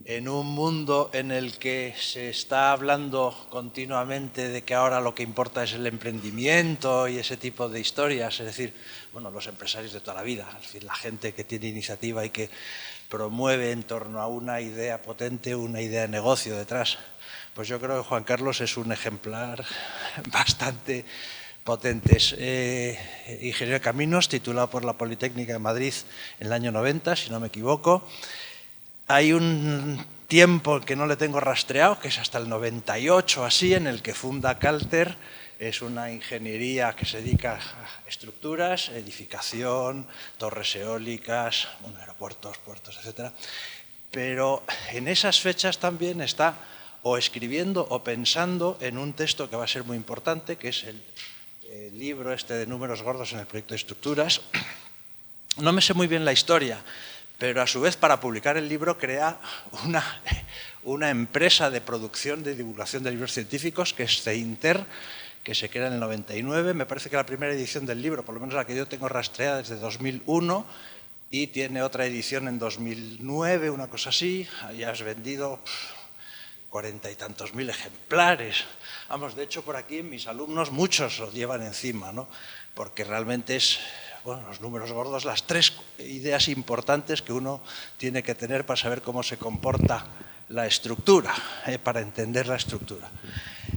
en un mundo en el que se está hablando continuamente de que ahora lo que importa es el emprendimiento y ese tipo de historias, es decir, bueno, los empresarios de toda la vida, es decir, la gente que tiene iniciativa y que promueve en torno a una idea potente, una idea de negocio detrás. Pues yo creo que Juan Carlos es un ejemplar bastante potente. Es ingeniero de caminos, titulado por la Politécnica de Madrid en el año 90, si no me equivoco. Hay un tiempo que no le tengo rastreado, que es hasta el 98 así, en el que funda Calter. Es una ingeniería que se dedica a estructuras, edificación, torres eólicas, bueno, aeropuertos, puertos, etc. Pero en esas fechas también está o escribiendo o pensando en un texto que va a ser muy importante, que es el libro este de números gordos en el proyecto de estructuras. No me sé muy bien la historia, pero a su vez para publicar el libro crea una empresa de producción, de divulgación de libros científicos, que es CEINTER, que se crea en el 99. Me parece que la primera edición del libro, por lo menos la que yo tengo rastreada, desde 2001, y tiene otra edición en 2009, una cosa así. Ya has vendido 40 y tantos mil ejemplares. Vamos, de hecho, por aquí mis alumnos muchos lo llevan encima, ¿no? Porque realmente es, bueno, los números gordos, las tres ideas importantes que uno tiene que tener para saber cómo se comporta la estructura, para entender la estructura.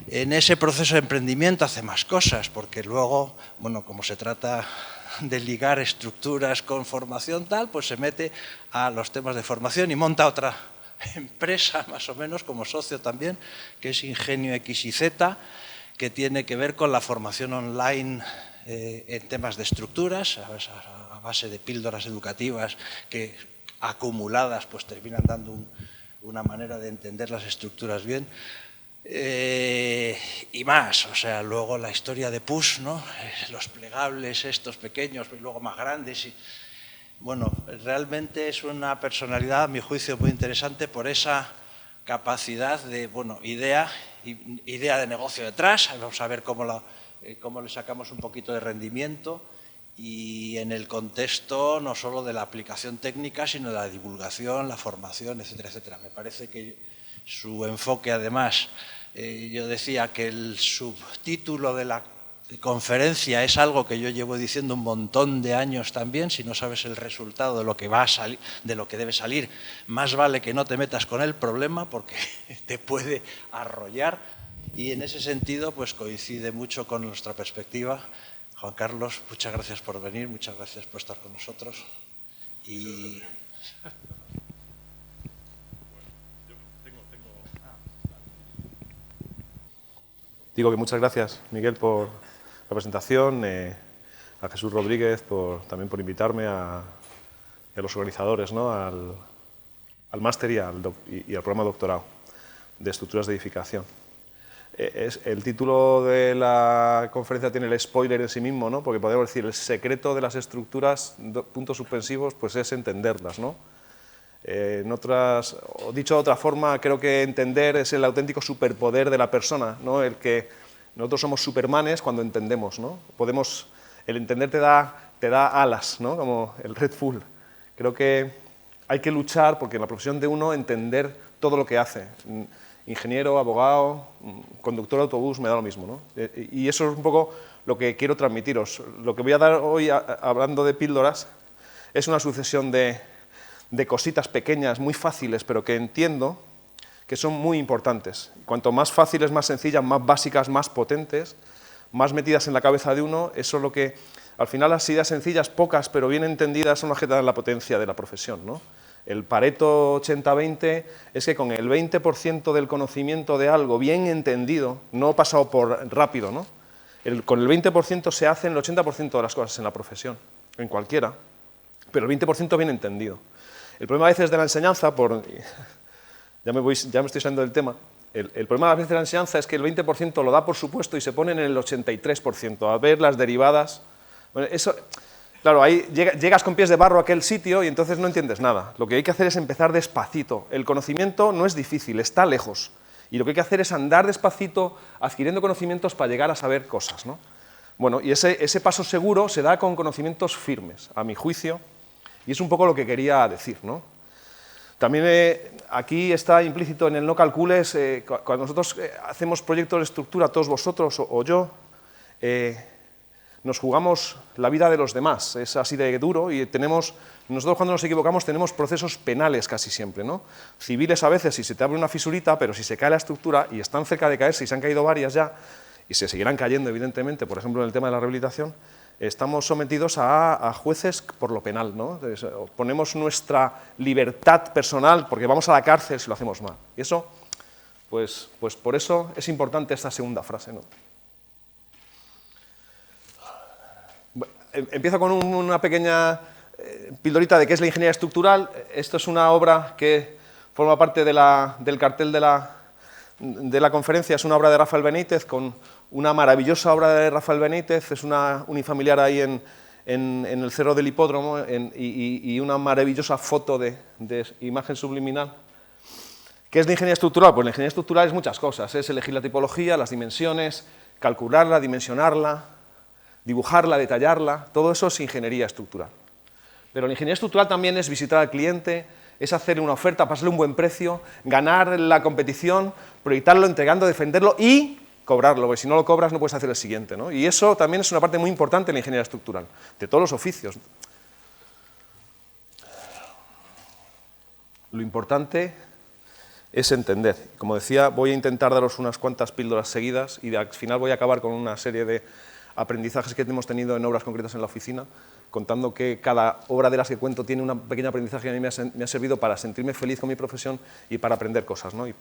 En ese proceso de emprendimiento hace más cosas, porque luego, bueno, como se trata de ligar estructuras con formación tal, pues se mete a los temas de formación y monta otra empresa, más o menos, como socio también, que es Ingenio X y Z, que tiene que ver con la formación online en temas de estructuras, a base de píldoras educativas que acumuladas pues terminan dando una manera de entender las estructuras bien. Y más, o sea, luego la historia de PUS, ¿no? Los plegables estos pequeños, y luego más grandes. Y, bueno, realmente es una personalidad, a mi juicio, muy interesante por esa capacidad de, bueno, idea de negocio detrás. Vamos a ver cómo le sacamos un poquito de rendimiento y en el contexto no solo de la aplicación técnica, sino de la divulgación, la formación, etcétera, etcétera. Me parece que su enfoque, además, yo decía que el subtítulo de la conferencia es algo que yo llevo diciendo un montón de años también. Si no sabes el resultado de lo que va a salir, de lo que debe salir, más vale que no te metas con el problema porque te puede arrollar. Y en ese sentido, pues coincide mucho con nuestra perspectiva. Juan Carlos, muchas gracias por venir, muchas gracias por estar con nosotros. Y Digo que muchas gracias, Miguel, por la presentación, a Jesús Rodríguez también por invitarme, a los organizadores, ¿no? al máster y al programa de doctorado de estructuras de edificación. El título de la conferencia tiene el spoiler en sí mismo, ¿no? Porque podemos decir el secreto de las estructuras, puntos suspensivos, pues es entenderlas, ¿no? Dicho de otra forma, creo que entender es el auténtico superpoder de la persona, ¿no? El que nosotros somos supermanes cuando entendemos, ¿no? El entender te da alas, ¿no? Como el Red Bull. Creo que hay que luchar porque en la profesión de uno entender todo lo que hace. Ingeniero, abogado, conductor de autobús, me da lo mismo, ¿no? Y eso es un poco lo que quiero transmitiros. Lo que voy a dar hoy, hablando de píldoras, es una sucesión de cositas pequeñas, muy fáciles, pero que entiendo que son muy importantes. Cuanto más fáciles, más sencillas, más básicas, más potentes, más metidas en la cabeza de uno, eso es lo que, al final, las ideas sencillas, pocas, pero bien entendidas, son las que dan la potencia de la profesión, ¿no? El Pareto 80-20 es que con el 20% del conocimiento de algo bien entendido, no pasado por rápido, ¿no? Con el 20% se hacen el 80% de las cosas en la profesión, en cualquiera, pero el 20% bien entendido. El problema a veces de la enseñanza, ya me estoy saliendo del tema, el problema a veces de la enseñanza es que el 20% lo da por supuesto y se pone en el 83%, a ver las derivadas. Bueno, eso, claro, ahí llegas con pies de barro a aquel sitio y entonces no entiendes nada. Lo que hay que hacer es empezar despacito. El conocimiento no es difícil, está lejos. Y lo que hay que hacer es andar despacito, adquiriendo conocimientos para llegar a saber cosas, ¿no? Bueno, y ese paso seguro se da con conocimientos firmes, a mi juicio, y es un poco lo que quería decir, ¿no? También aquí está implícito en el no calcules, cuando nosotros hacemos proyectos de estructura, todos vosotros o yo, nos jugamos la vida de los demás, es así de duro y nosotros cuando nos equivocamos tenemos procesos penales casi siempre, ¿no? Civiles a veces si se te abre una fisurita, pero si se cae la estructura y están cerca de caerse y se han caído varias ya, y se seguirán cayendo evidentemente, por ejemplo en el tema de la rehabilitación, estamos sometidos a jueces por lo penal, ¿no? Entonces, ponemos nuestra libertad personal porque vamos a la cárcel si lo hacemos mal. Y eso, pues por eso es importante esta segunda frase, ¿no? Empiezo con una pequeña pildorita de qué es la ingeniería estructural. Esto es una obra que forma parte del cartel de la conferencia, es una obra de Rafael Benítez, con una maravillosa obra de Rafael Benítez, es una unifamiliar ahí en el Cerro del Hipódromo y una maravillosa foto de imagen subliminal. ¿Qué es la ingeniería estructural? Pues la ingeniería estructural es muchas cosas, es elegir la tipología, las dimensiones, calcularla, dimensionarla, dibujarla, detallarla, todo eso es ingeniería estructural. Pero la ingeniería estructural también es visitar al cliente, es hacer una oferta, pasarle un buen precio, ganar la competición, proyectarlo, entregarlo, defenderlo y cobrarlo, porque si no lo cobras no puedes hacer el siguiente, ¿no? Y eso también es una parte muy importante en la ingeniería estructural, de todos los oficios. Lo importante es entender. Como decía, voy a intentar daros unas cuantas píldoras seguidas y al final voy a acabar con una serie de aprendizajes que hemos tenido en obras concretas en la oficina, contando que cada obra de las que cuento tiene un pequeño aprendizaje que a mí me ha servido para sentirme feliz con mi profesión y para aprender cosas, ¿no? Y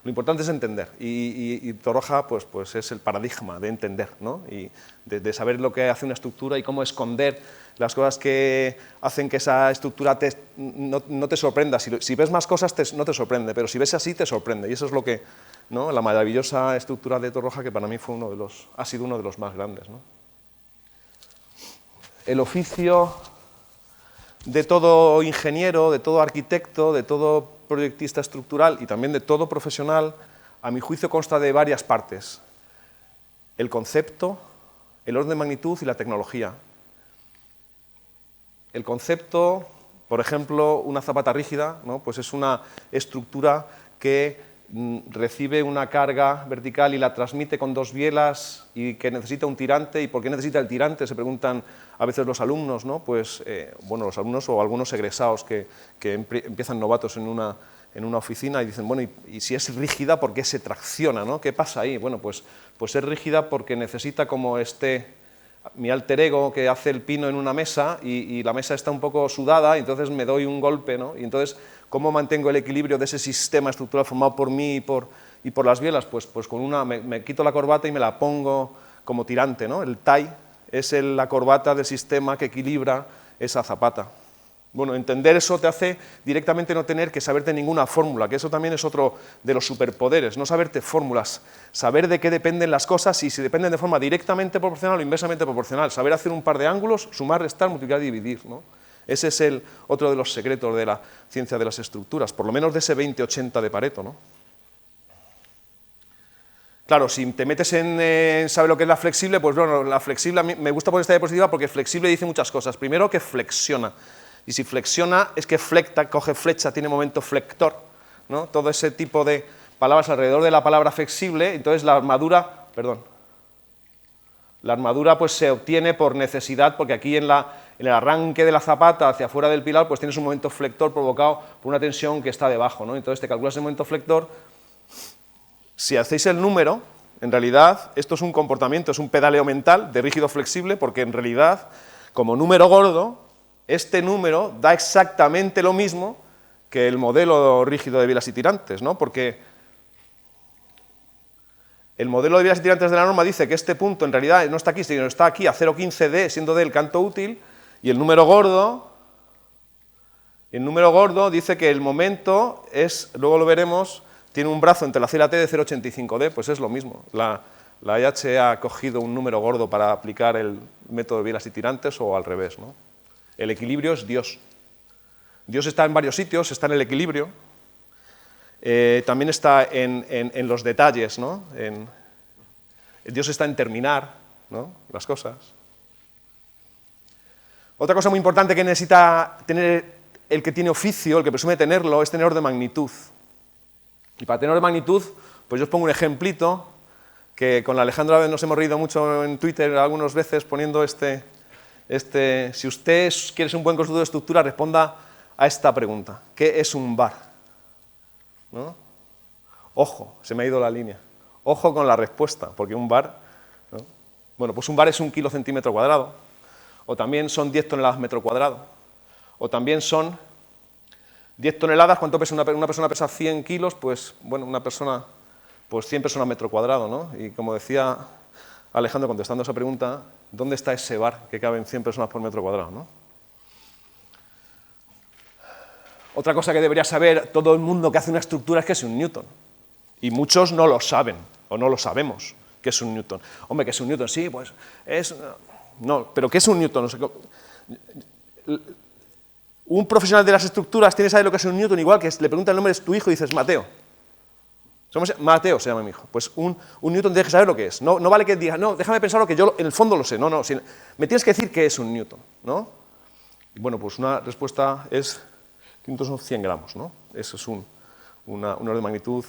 lo importante es entender, y Torroja pues es el paradigma de entender, ¿no? Y de saber lo que hace una estructura y cómo esconder las cosas que hacen que esa estructura no te sorprenda. Si ves más cosas no te sorprende, pero si ves así te sorprende, y eso es lo que, ¿no? La maravillosa estructura de Torroja, que para mí ha sido uno de los más grandes, ¿no? El oficio de todo ingeniero, de todo arquitecto, de todo proyectista estructural y también de todo profesional, a mi juicio consta de varias partes: el concepto, el orden de magnitud y la tecnología. El concepto, por ejemplo, una zapata rígida, ¿no? Pues es una estructura que recibe una carga vertical y la transmite con dos bielas y que necesita un tirante. ¿Y por qué necesita el tirante?, se preguntan a veces los alumnos, ¿no? Pues, bueno, los alumnos o algunos egresados que empiezan novatos en una oficina y dicen, bueno, y si es rígida, ¿por qué se tracciona, ¿no? ¿Qué pasa ahí? Bueno, pues es rígida porque necesita como mi alter ego que hace el pino en una mesa y la mesa está un poco sudada y entonces me doy un golpe, ¿no? Y entonces, ¿cómo mantengo el equilibrio de ese sistema estructural formado por mí y por las bielas? Pues con me quito la corbata y me la pongo como tirante, ¿no? El tie es la corbata del sistema que equilibra esa zapata. Bueno, entender eso te hace directamente no tener que saberte ninguna fórmula, que eso también es otro de los superpoderes, no saberte fórmulas, saber de qué dependen las cosas y si dependen de forma directamente proporcional o inversamente proporcional, saber hacer un par de ángulos, sumar, restar, multiplicar y dividir, ¿no? Ese es otro de los secretos de la ciencia de las estructuras, por lo menos de ese 20-80 de Pareto, ¿no? Claro, si te metes en saber lo que es la flexible, pues bueno, la flexible, a mí me gusta poner esta diapositiva porque flexible dice muchas cosas. Primero, que flexiona. Y si flexiona, es que flecta, coge flecha, tiene momento flector, ¿no? Todo ese tipo de palabras alrededor de la palabra flexible. Entonces la armadura pues se obtiene por necesidad, porque aquí en el arranque de la zapata hacia afuera del pilar, pues tienes un momento flector provocado por una tensión que está debajo, ¿no? Entonces te calculas el momento flector. Si hacéis el número, en realidad esto es un comportamiento, es un pedaleo mental de rígido flexible, porque en realidad, como número gordo, este número da exactamente lo mismo que el modelo rígido de bielas y tirantes, ¿no? Porque el modelo de bielas y tirantes de la norma dice que este punto en realidad no está aquí, sino está aquí a 0,15D, siendo D el canto útil, y el número gordo dice que el momento es, luego lo veremos, tiene un brazo entre la C y la T de 0,85D, pues es lo mismo. La EH ha cogido un número gordo para aplicar el método de bielas y tirantes o al revés, ¿no? El equilibrio es Dios. Dios está en varios sitios, está en el equilibrio, también está en los detalles, ¿no? Dios está en terminar, ¿no? Las cosas. Otra cosa muy importante que necesita tener el que tiene oficio, el que presume tenerlo, es tenedor de magnitud. Y para tenedor de magnitud, pues yo os pongo un ejemplito, que con la Alejandra nos hemos reído mucho en Twitter algunas veces poniendo si usted quiere ser un buen constructor de estructura, responda a esta pregunta. ¿Qué es un bar? ¿No? Ojo, se me ha ido la línea. Ojo con la respuesta, porque un bar, ¿no? Bueno, pues un bar es 1 kilo centímetro cuadrado, o también son 10 toneladas metro cuadrado, o también son 10 toneladas, ¿cuánto pesa una persona? Pesa 100 kilos, pues bueno, una persona, pues 100 personas metro cuadrado, ¿no? Y como decía Alejandro contestando esa pregunta, ¿dónde está ese bar que caben 100 personas por metro cuadrado, ¿no? Otra cosa que debería saber todo el mundo que hace una estructura es que es un newton. Y muchos no lo saben, o no lo sabemos, qué es un newton. Hombre, ¿qué es un newton? Sí, pues es... No, pero ¿qué es un newton? No sé, un profesional de las estructuras tiene que saber lo que es un newton, igual que le pregunta el nombre de tu hijo y dices Mateo. Mateo se llama mi hijo. Pues un newton tiene que saber lo que es. No vale que diga, no, déjame pensar lo que yo en el fondo lo sé. No, me tienes que decir qué es un newton, ¿no? Y bueno, pues una respuesta es que un newton son 100 gramos, ¿no? Eso es un orden de magnitud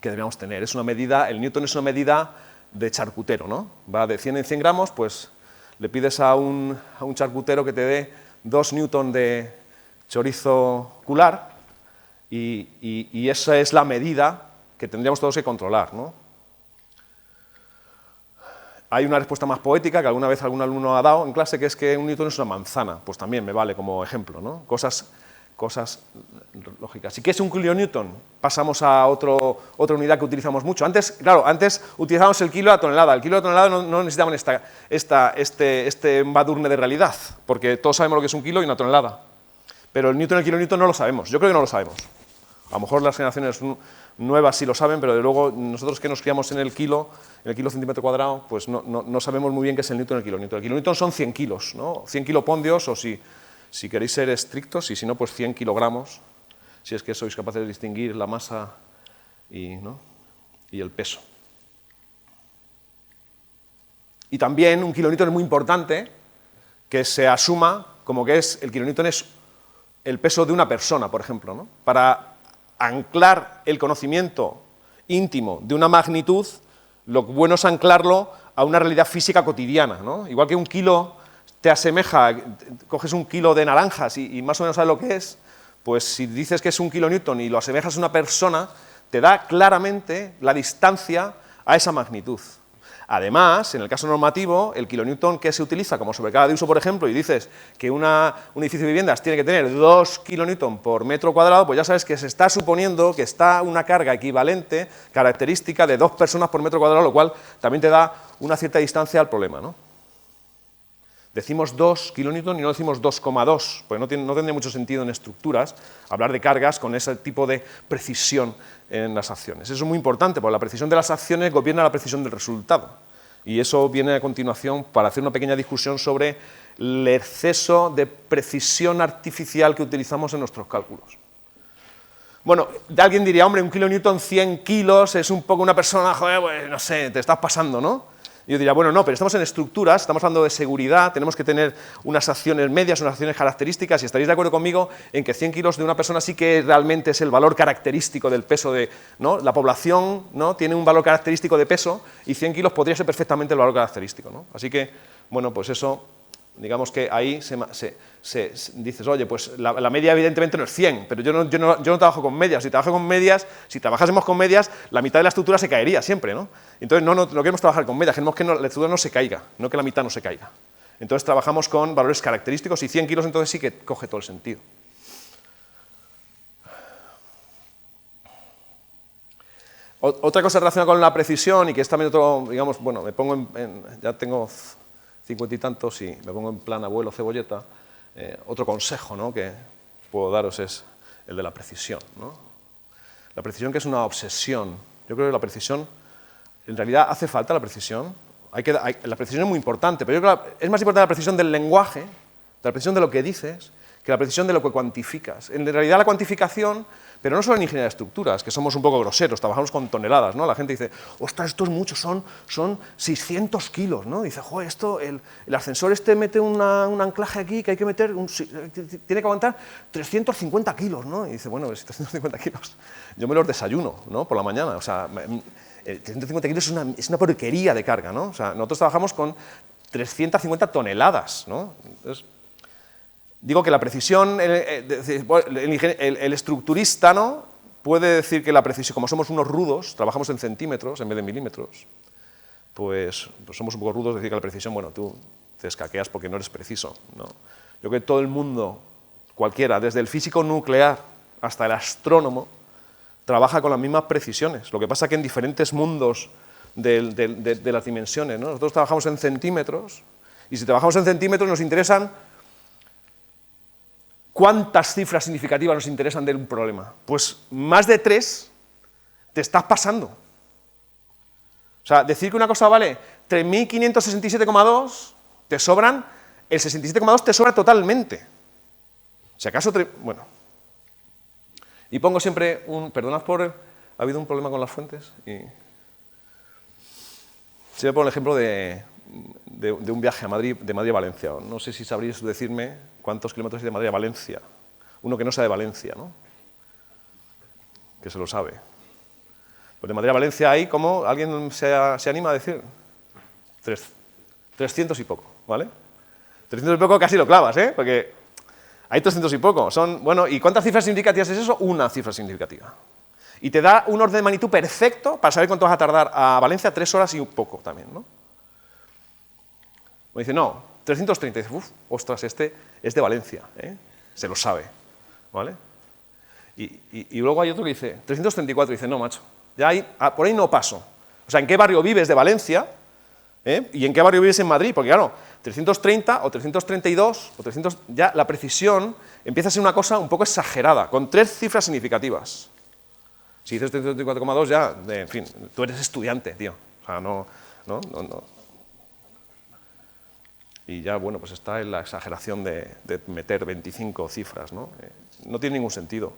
que deberíamos tener. Es una medida, el newton es una medida de charcutero, ¿no? Va de 100 en 100 gramos, pues le pides a un charcutero que te dé 2 newton de chorizo cular y esa es la medida que tendríamos todos que controlar, ¿no? Hay una respuesta más poética que alguna vez algún alumno ha dado en clase, que es que un newton es una manzana. Pues también me vale como ejemplo, ¿no? Cosas lógicas. ¿Y qué es un kilonewton? Pasamos a otra unidad que utilizamos mucho. Antes utilizábamos el kilo a tonelada. El kilo a tonelada no necesitaban este embadurne de realidad, porque todos sabemos lo que es un kilo y una tonelada. Pero el newton y el kilonewton no lo sabemos. Yo creo que no lo sabemos. A lo mejor las generaciones nuevas sí lo saben, pero de luego nosotros que nos criamos en el kilo centímetro cuadrado, pues no sabemos muy bien qué es el newton y el kilonewton. El kilonewton son 100 kilos, ¿no? 100 kilopondios, o si queréis ser estrictos, y si no, pues 100 kilogramos, si es que sois capaces de distinguir la masa y el peso. Y también un kilonewton es muy importante que se asuma como que el kilonewton es el peso de una persona, por ejemplo, ¿no? Para anclar el conocimiento íntimo de una magnitud, lo bueno es anclarlo a una realidad física cotidiana, ¿no? Igual que un kilo te asemeja, coges un kilo de naranjas y más o menos sabes lo que es, pues si dices que es un kilonewton y lo asemejas a una persona, te da claramente la distancia a esa magnitud. Además, en el caso normativo, el kilonewton que se utiliza como sobrecarga de uso, por ejemplo, y dices que un edificio de viviendas tiene que tener 2 kilonewton por metro cuadrado, pues ya sabes que se está suponiendo que está una carga equivalente, característica de 2 personas por metro cuadrado, lo cual también te da una cierta distancia al problema, ¿no? Decimos 2 kilonewton y no decimos 2,2, porque no tendría mucho sentido en estructuras hablar de cargas con ese tipo de precisión en las acciones. Eso es muy importante, porque la precisión de las acciones gobierna la precisión del resultado. Y eso viene a continuación para hacer una pequeña discusión sobre el exceso de precisión artificial que utilizamos en nuestros cálculos. Bueno, alguien diría, hombre, un kilonewton, 100 kilos, es un poco una persona, joder, pues no sé, te estás pasando, ¿no? Y yo diría, bueno, no, pero estamos en estructuras, estamos hablando de seguridad, tenemos que tener unas acciones medias, unas acciones características, y estaréis de acuerdo conmigo en que 100 kilos de una persona sí que realmente es el valor característico del peso de, ¿no? La población, ¿no? Tiene un valor característico de peso y 100 kilos podría ser perfectamente el valor característico, ¿no? Así que, bueno, pues eso, digamos que ahí dices, oye, pues la media evidentemente no es 100, pero yo no trabajo con medias. Si trabajásemos con medias, la mitad de la estructura se caería siempre, ¿no? Entonces no queremos trabajar con medias, queremos que la estructura no se caiga, no que la mitad no se caiga. Entonces trabajamos con valores característicos y 100 kilos entonces sí que coge todo el sentido. Otra cosa relacionada con la precisión y que es también otro, digamos, bueno, me pongo ya tengo 50 y tantos y me pongo en plan abuelo cebolleta, otro consejo, ¿no?, que puedo daros es el de la precisión, ¿no? La precisión, que es una obsesión. Yo creo que la precisión, en realidad hace falta la precisión. La precisión es muy importante, pero yo creo que es más importante la precisión del lenguaje, la precisión de lo que dices, que la precisión de lo que cuantificas. En realidad la cuantificación, pero no solo en ingeniería de estructuras, que somos un poco groseros, trabajamos con toneladas, ¿no? La gente dice, ostras, esto es mucho, son 600 kilos, ¿no? Dice, joder, esto, el ascensor este mete un anclaje aquí que hay que meter, tiene que aguantar 350 kilos, ¿no? Y dice, bueno, 350 kilos, yo me los desayuno, ¿no? Por la mañana, o sea, 350 kilos es una porquería de carga, ¿no? O sea, nosotros trabajamos con 350 toneladas, ¿no? Entonces, digo que la precisión, el estructurista, ¿no?, puede decir que la precisión, como somos unos rudos, trabajamos en centímetros en vez de milímetros, pues somos un poco rudos, decir que la precisión, bueno, tú te escaqueas porque no eres preciso, ¿no? Yo creo que todo el mundo, cualquiera, desde el físico nuclear hasta el astrónomo, trabaja con las mismas precisiones. Lo que pasa es que en diferentes mundos de las dimensiones, ¿no? Nosotros trabajamos en centímetros, y si trabajamos en centímetros nos interesan ¿cuántas cifras significativas nos interesan de un problema? Pues más de 3 te estás pasando. O sea, decir que una cosa vale 3.567,2, te sobran, el 67,2 te sobra totalmente. Si acaso, bueno. Y pongo siempre perdonad ha habido un problema con las fuentes, y siempre pongo el ejemplo de un viaje a Madrid, de Madrid a Valencia. No sé si sabríais decirme cuántos kilómetros hay de Madrid a Valencia. Uno que no sabe de Valencia, ¿no? Que se lo sabe. Pues de Madrid a Valencia hay, ¿cómo? ¿Alguien se anima a decir? 300 y poco, ¿vale? 300 y poco casi lo clavas, ¿eh? Porque hay 300 y poco. Bueno, ¿y cuántas cifras significativas es eso? Una cifra significativa. Y te da un orden de magnitud perfecto para saber cuánto vas a tardar a Valencia, 3 horas y un poco también, ¿no? O dice, no, 330, y dice, ostras, este es de Valencia, ¿eh? Se lo sabe, ¿vale? Y luego hay otro que dice, 334, y dice, no, macho, ya por ahí no paso. O sea, ¿en qué barrio vives de Valencia? ¿Y en qué barrio vives en Madrid? Porque claro, 330 o 332 o 300, ya la precisión empieza a ser una cosa un poco exagerada, con 3 cifras significativas. Si dices 334,2 ya, en fin, tú eres estudiante, tío. O sea, no. Y ya, bueno, pues está en la exageración de meter 25 cifras, ¿no? No tiene ningún sentido.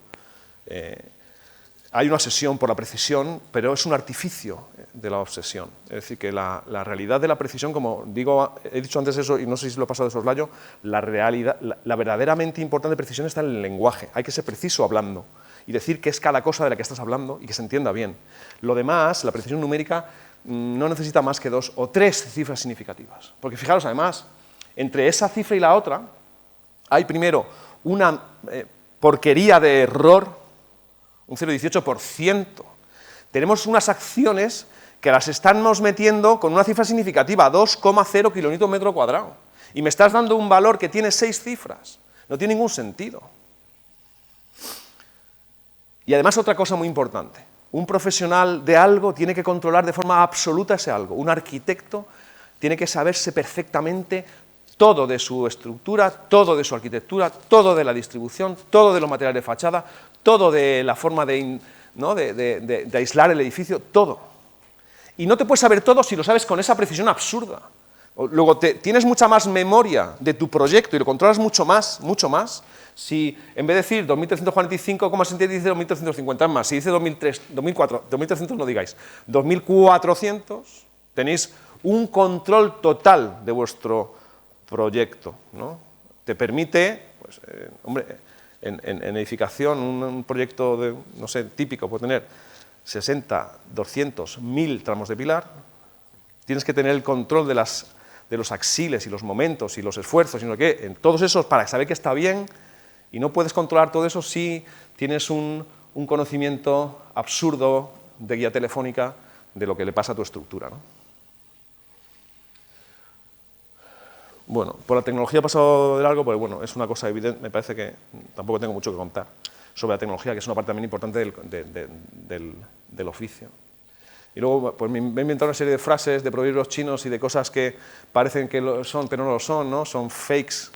Hay una obsesión por la precisión, pero es un artificio de la obsesión. Es decir, que la realidad de la precisión, como digo, he dicho antes eso, y no sé si lo he pasado de soslayo, la verdaderamente importante precisión está en el lenguaje. Hay que ser preciso hablando y decir qué es cada cosa de la que estás hablando y que se entienda bien. Lo demás, la precisión numérica, no necesita más que 2 o 3 cifras significativas. Porque fijaros, además, entre esa cifra y la otra, hay primero una porquería de error, un 0,18%. Tenemos unas acciones que las estamos metiendo con una cifra significativa, 2,0 kilonewton metro cuadrado. Y me estás dando un valor que tiene 6 cifras. No tiene ningún sentido. Y además otra cosa muy importante. Un profesional de algo tiene que controlar de forma absoluta ese algo. Un arquitecto tiene que saberse perfectamente todo de su estructura, todo de su arquitectura, todo de la distribución, todo de los materiales de fachada, todo de la forma de aislar el edificio, todo. Y no te puedes saber todo si lo sabes con esa precisión absurda. Luego tienes mucha más memoria de tu proyecto y lo controlas mucho más, si en vez de decir 2345,7 dice 2350, es más, si dice 2300 no digáis, 2400, tenéis un control total de vuestro proyecto, ¿no? Te permite, pues, hombre, en edificación, un proyecto no sé, típico puede tener 60, 200, 1000 tramos de pilar, tienes que tener el control de los axiles y los momentos y los esfuerzos, sino que en todos esos para saber que está bien, y no puedes controlar todo eso si tienes un conocimiento absurdo de guía telefónica de lo que le pasa a tu estructura, ¿no? Bueno, por la tecnología ha pasado de largo, pero bueno, es una cosa evidente, me parece que tampoco tengo mucho que contar sobre la tecnología, que es una parte también importante del oficio. Y luego pues, me he inventado una serie de frases, de proverbios chinos y de cosas que parecen que lo son, pero no lo son, ¿no? Son fakes,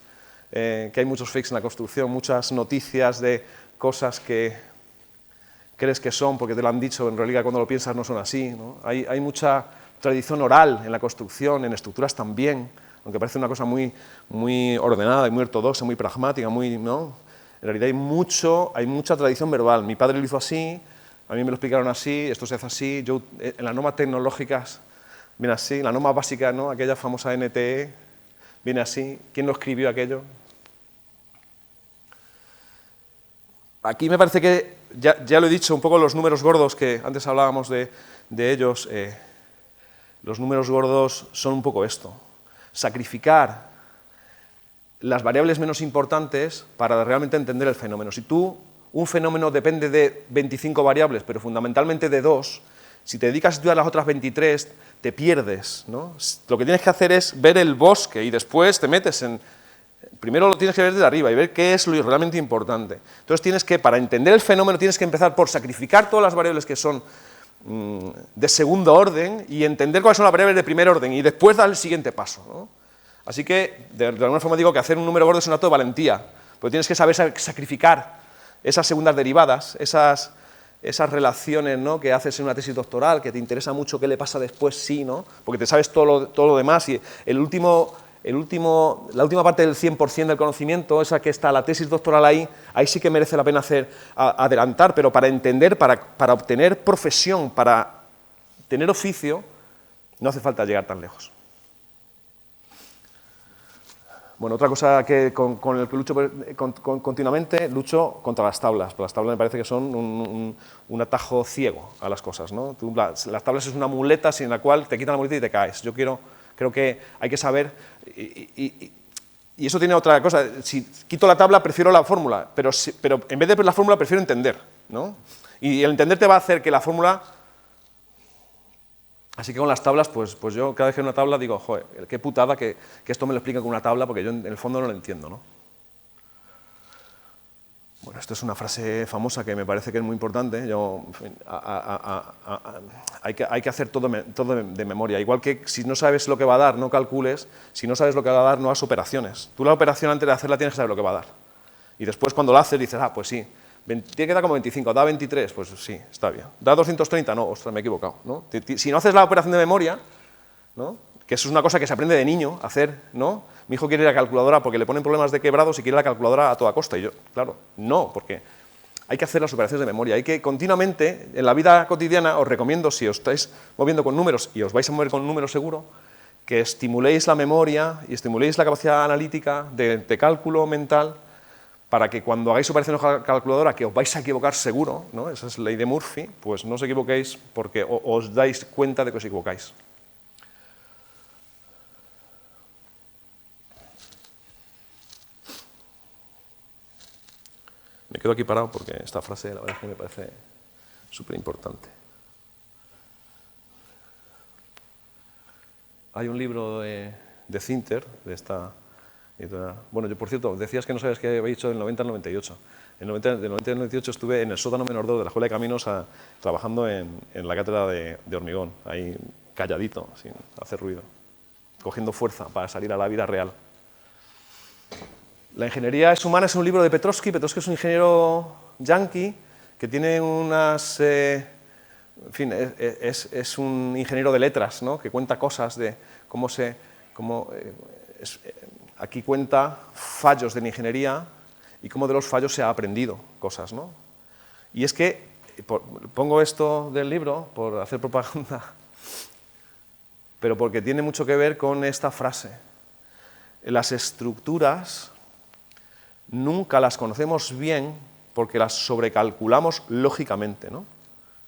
que hay muchos fakes en la construcción, muchas noticias de cosas que crees que son porque te lo han dicho, en realidad cuando lo piensas no son así, ¿no? Hay mucha tradición oral en la construcción, en estructuras también. Aunque parece una cosa muy, muy ordenada y muy ortodoxa, muy pragmática, ¿no? En realidad hay mucha tradición verbal. Mi padre lo hizo así, a mí me lo explicaron así, esto se hace así. En las normas tecnológicas viene así, la norma básica, ¿no? Aquella famosa NTE, viene así. ¿Quién lo escribió aquello? Aquí me parece que, ya lo he dicho, un poco los números gordos, que antes hablábamos de ellos, los números gordos son un poco esto. Sacrificar las variables menos importantes para realmente entender el fenómeno. Si un fenómeno depende de 25 variables, pero fundamentalmente de 2, si te dedicas a estudiar las otras 23, te pierdes, ¿no? Lo que tienes que hacer es ver el bosque y después te metes en... Primero lo tienes que ver desde arriba y ver qué es lo realmente importante. Entonces tienes que, para entender el fenómeno, tienes que empezar por sacrificar todas las variables que son de segundo orden y entender cuáles son las variables de primer orden y después dar el siguiente paso, ¿no? Así que, de alguna forma digo que hacer un número gordo es un acto de valentía, porque tienes que saber sacrificar esas segundas derivadas, esas relaciones, ¿no?, que haces en una tesis doctoral, que te interesa mucho qué le pasa después, sí, ¿no?, porque te sabes todo lo demás y la última parte del 100% del conocimiento, esa que está la tesis doctoral ahí sí que merece la pena adelantar, pero para entender, para obtener profesión, para tener oficio, no hace falta llegar tan lejos. Bueno, otra cosa con la que lucho continuamente, lucho contra las tablas. Las tablas me parece que son un atajo ciego a las cosas, ¿no? Las tablas es una muleta sin la cual te quitan la muleta y te caes. Creo que hay que saber, y eso tiene otra cosa, si quito la tabla prefiero la fórmula, pero en vez de la fórmula prefiero entender, ¿no? Y el entender te va a hacer que la fórmula... Así que con las tablas, pues yo cada vez que veo una tabla digo, joder, qué putada que esto me lo explica con una tabla, porque yo en el fondo no lo entiendo, ¿no? Bueno, esto es una frase famosa que me parece que es muy importante. En fin, hay que hacer todo de memoria. Igual que si no sabes lo que va a dar, no calcules. Si no sabes lo que va a dar, no hagas operaciones. Tú la operación antes de hacerla tienes que saber lo que va a dar. Y después cuando la haces dices, pues sí, tiene que dar como 25, da 23, pues sí, está bien. ¿Da 230? No, ostras, me he equivocado, ¿no? Si no haces la operación de memoria, ¿no?, que eso es una cosa que se aprende de niño, hacer, ¿no? Mi hijo quiere ir a la calculadora porque le ponen problemas de quebrados y quiere la calculadora a toda costa. Y yo, claro, no, porque hay que hacer las operaciones de memoria. Hay que continuamente, en la vida cotidiana, os recomiendo, si os estáis moviendo con números, y os vais a mover con números seguro, que estimuléis la memoria y estimuléis la capacidad analítica de cálculo mental, para que cuando hagáis operaciones con la calculadora, que os vais a equivocar seguro, ¿no?, esa es la ley de Murphy, pues no os equivoquéis porque os dais cuenta de que os equivocáis. Me quedo aquí parado porque esta frase, la verdad es que me parece súper importante. Hay un libro de Zinter, de esta editorial. Bueno, yo, por cierto, decías que no sabías qué había hecho del 90 al 98. Del 90 al 98 estuve en el sótano menor 2 de la Escuela de Caminos trabajando en la cátedra de hormigón, ahí calladito, sin hacer ruido, cogiendo fuerza para salir a la vida real. La ingeniería es humana es un libro de Petrovsky. Petrovsky es un ingeniero yanqui que tiene unas... en fin, es un ingeniero de letras, ¿no?, que cuenta cosas de aquí cuenta fallos de la ingeniería y cómo de los fallos se ha aprendido cosas, ¿no? Y es que, pongo esto del libro por hacer propaganda, pero porque tiene mucho que ver con esta frase. Las estructuras nunca las conocemos bien porque las sobrecalculamos lógicamente, ¿no?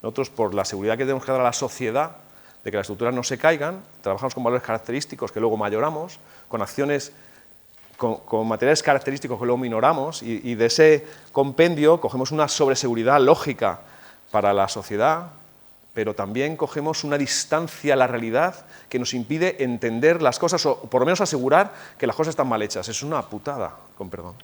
Nosotros, por la seguridad que tenemos que dar a la sociedad de que las estructuras no se caigan, trabajamos con valores característicos que luego mayoramos, con acciones, con materiales característicos que luego minoramos, y de ese compendio cogemos una sobreseguridad lógica para la sociedad, pero también cogemos una distancia a la realidad que nos impide entender las cosas, o por lo menos asegurar que las cosas están mal hechas. Es una putada, con perdón.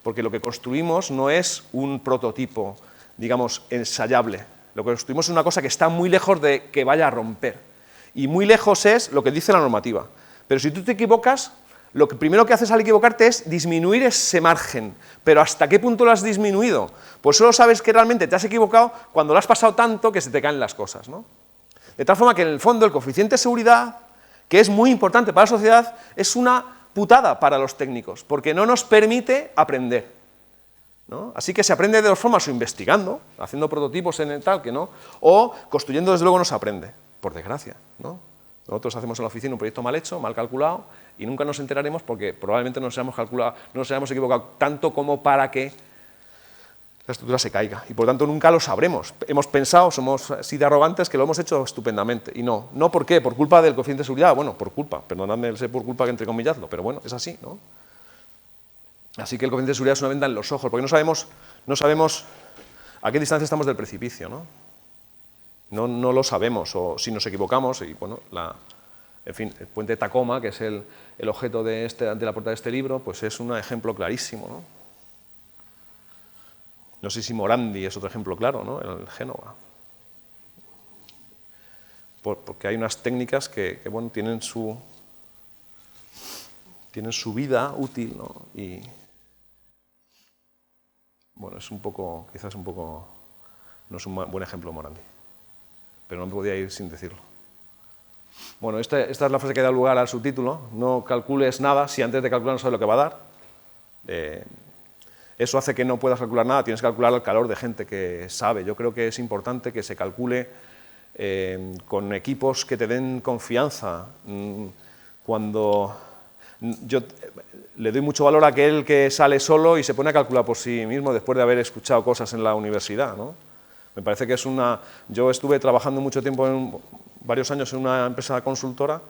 Porque lo que construimos no es un prototipo, digamos, ensayable. Lo que construimos es una cosa que está muy lejos de que vaya a romper. Y muy lejos es lo que dice la normativa. Pero si tú te equivocas, lo que primero que haces al equivocarte es disminuir ese margen. Pero ¿hasta qué punto lo has disminuido? Pues solo sabes que realmente te has equivocado cuando lo has pasado tanto que se te caen las cosas, ¿no? De tal forma que en el fondo el coeficiente de seguridad que es muy importante para la sociedad, es una putada para los técnicos, porque no nos permite aprender, ¿no? Así que se aprende de dos formas, o investigando, haciendo prototipos en el tal, que no, o construyendo, desde luego no se aprende, por desgracia, ¿no? Nosotros hacemos en la oficina un proyecto mal hecho, mal calculado, y nunca nos enteraremos porque probablemente no nos hayamos equivocado tanto como para que la estructura se caiga, y por tanto nunca lo sabremos. Hemos pensado, somos así de arrogantes, que lo hemos hecho estupendamente, y no. ¿No por qué? ¿Por culpa del coeficiente de seguridad? Bueno, por culpa, perdonadme el sé por culpa que entrecomilladlo, pero bueno, es así, ¿no? Así que el coeficiente de seguridad es una venda en los ojos, porque no sabemos a qué distancia estamos del precipicio, ¿no? No lo sabemos, o si nos equivocamos, y bueno, en fin, el puente de Tacoma, que es el objeto de la portada de este libro, pues es un ejemplo clarísimo, ¿no? No sé si Morandi es otro ejemplo claro, ¿no? El Génova. Porque hay unas técnicas que bueno, tienen su vida útil, ¿no? Y bueno, es un poco, quizás un poco, no es un buen ejemplo Morandi, pero no me podía ir sin decirlo. Bueno, esta es la frase que da lugar al subtítulo: no calcules nada si antes de calcular no sabes lo que va a dar. Eso hace que no puedas calcular nada, tienes que calcular el calor de gente que sabe. Yo creo que es importante que se calcule con equipos que te den confianza. Cuando yo le doy mucho valor a aquel que sale solo y se pone a calcular por sí mismo después de haber escuchado cosas en la universidad, ¿no? Me parece que es una... Yo estuve trabajando mucho tiempo, varios años en una empresa consultora,